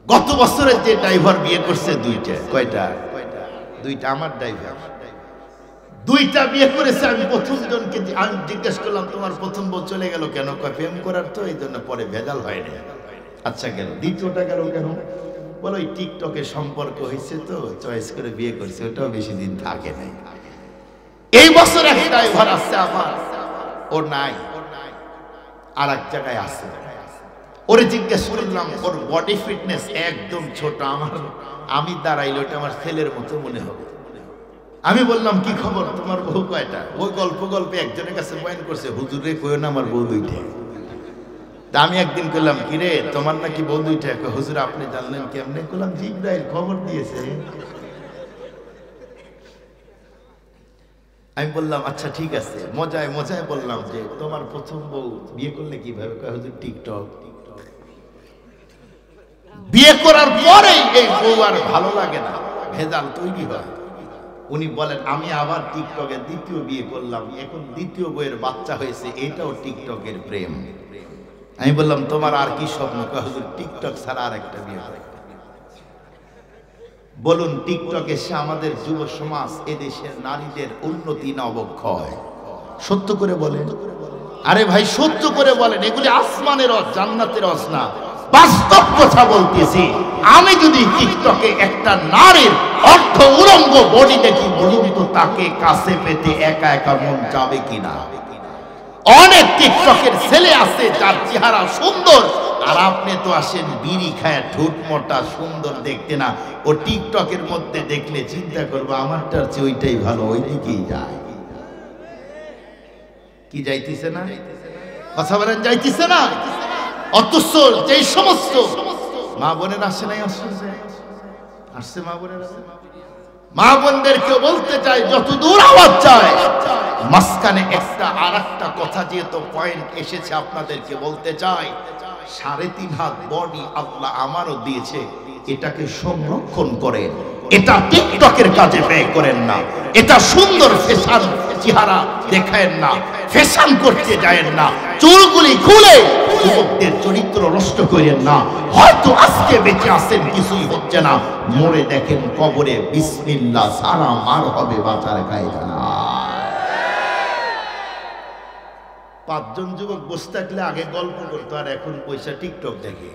গত বছরের যে ড্রাইভার বিয়ে করছে দুইটা, কয়টা? দুইটা আমার ড্রাইভার, দুইটা বিয়ে করেছে। আমি প্রথম জনকে আমি জিজ্ঞেস করলাম তোমার প্রথম বউ চলে গেল কেন? প্রেম করার তো, এই জন্য পরে ভেজাল হয়নি। আচ্ছা গেল। দ্বিতীয়টা গেল কেন? বলো ওই টিকটকে সম্পর্ক হয়েছে তো চয়েস করে বিয়ে করছে, ওটাও বেশি দিন থাকে নাই। এই বছর এক ড্রাইভার আসছে আমার, ও নাই, আর এক জায়গায় আছে। ওরে জিজ্ঞেস করলাম, ওর বডি ফিটনেস একদম ছোট, আমি দাঁড়াইলে ওটা আমার ছেলের মতো মনে হবে। আমি বললাম কি খবর, তোমার বউ কয়টা? ওই গল্পে একজনের কাছে বয়ান করছে, হুজুরে কইও না আমার বউ দুইটা। তা আমি একদিন করলাম, কিরে তোমার নাকি বউ দুইটা? হুজুর আপনি জানলেন কেমনে? করলাম জিবরাইল খবর দিয়েছে। আমি বললাম আচ্ছা ঠিক আছে, মজায় মজায় বললাম যে তোমার প্রথম বউ বিয়ে করলে কিভাবে? হুজুর টিকটক। বিয়ে করার পরেই এই বউ আর ভালো লাগে না, ভেজাল তৈরি হয়। উনি বলেন আমি আবার টিকটকে দ্বিতীয় বিয়ে করলাম, এখন দ্বিতীয় বউয়ের বাচ্চা হয়েছে, এটাও টিকটকের প্রেম। আমি বললাম তোমার আর কি স্বপ্ন? হুজুর টিকটক ছাড়া আর একটা বিয়ে হয়। বলুন টিকটক এসে আমাদের যুব সমাজ, এদেশের নারীদের উন্নতি না অবক্ষয়? সত্য করে বলেন। আরে ভাই সত্য করে বলেন, এগুলি আসমানের রস, জান্নাতের রস না, বাস্তব কথা বলতেছি। আমি যদি টিকটকে একটা নারীর অর্ধ উলঙ্গ বডি দেখি, বলুন তো তাকে কাছে পেতে একা একা মন যাবে কিনা? অনেক টিকটকের ছেলে আছে যার চেহারা সুন্দর, আর আপনি তো আসেন বিড়ি খায়, ঠোঁট মোটা, সুন্দর দেখতে না। ও টিকটকের মধ্যে দেখলে চিন্তা করবো আমারটার চেয়ে ওইটাই ভালো, ওই দিকেই যায়। কি যাইতেছে না? কথা বলেন, যাইতেছে না? অথচ যেই সমস্ত মা বোনের আসে নাই, আসছে মা বোনের, মা বোনদেরকে বলতে চাই যত দূর আওয়াজ যায়, মাঝখানে একটা আর একটা কথা যেহেতু পয়েন্ট এসেছে আপনাদেরকে বলতে চাই। 3.5 হাত বডি আল্লাহ আমারও দিয়েছে, এটাকে সংরক্ষণ করেন। এটা টিকটকের কাজে ব্যয় করেন না, এটা সুন্দর ফ্যাশন চেহারা দেখায়েন না, ফ্যাশন করতে যায়েন না, চুলগুলি খুলে যুবকদের চরিত্র নষ্ট করেন না। হয়তো আজকে বেঁচে আছেন, কিছুই হচ্ছে না, মরে দেখেন কবরে বিসমিল্লাহ সারা মার হবে, বাঁচার কায়দা না। 5 জন যুবক বসে থাকলে আগে গল্প করতো, আর এখন পয়সা টিকটক দেখে।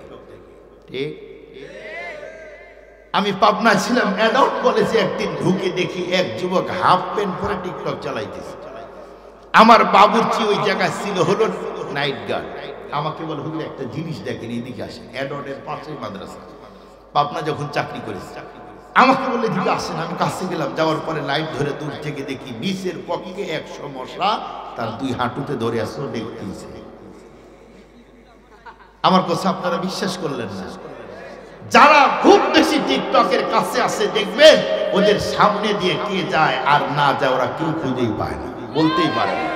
ঠিক? আমি পাবনা ছিলাম, অ্যাডল্ট কলেজে একদিন ঢুকে দেখি এক যুবক হাফ প্যান্ট পরে টিকটক চালাইতেছে। আমার বাবুর্চি ওই জায়গায় ছিল হলো নাইট গার্ড। আমাকে বলে হুজুর একটা জিনিস দেখেন, এদিকে আসেন, অ্যাডল্টের পাশেই মাদ্রাসা, পাবনা যখন চাকরি করেছে। আমাকে বলে দিকে আসেন, আমি কাছে গেলাম, যাওয়ার পরে লাইট ধরে দূর থেকে দেখি নিচের পক্ষে 100 মশা তার 2 হাঁটুতে ধরে আসলো, দেখতেছে। আমার কথা আপনারা বিশ্বাস করলেন না। যারা খুব বেশি টিকটকের কাছে আসে দেখবেন ওদের সামনে দিয়ে কে যায় আর না যায় ওরা কেউ খুঁজেই পায় না, বলতেই পারে না।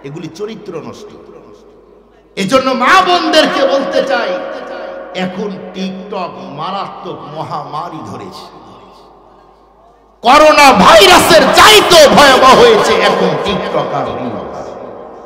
এগুলি চরিত্র নষ্ট। এজন্য মা বোনদেরকে বলতে চাই, এখন টিকটক মারাত্মক মহামারী ধরেছে। করোনা ভাইরাসের চাইতে ভয়াবহ হয়েছে এখন টিকটক আর রিল।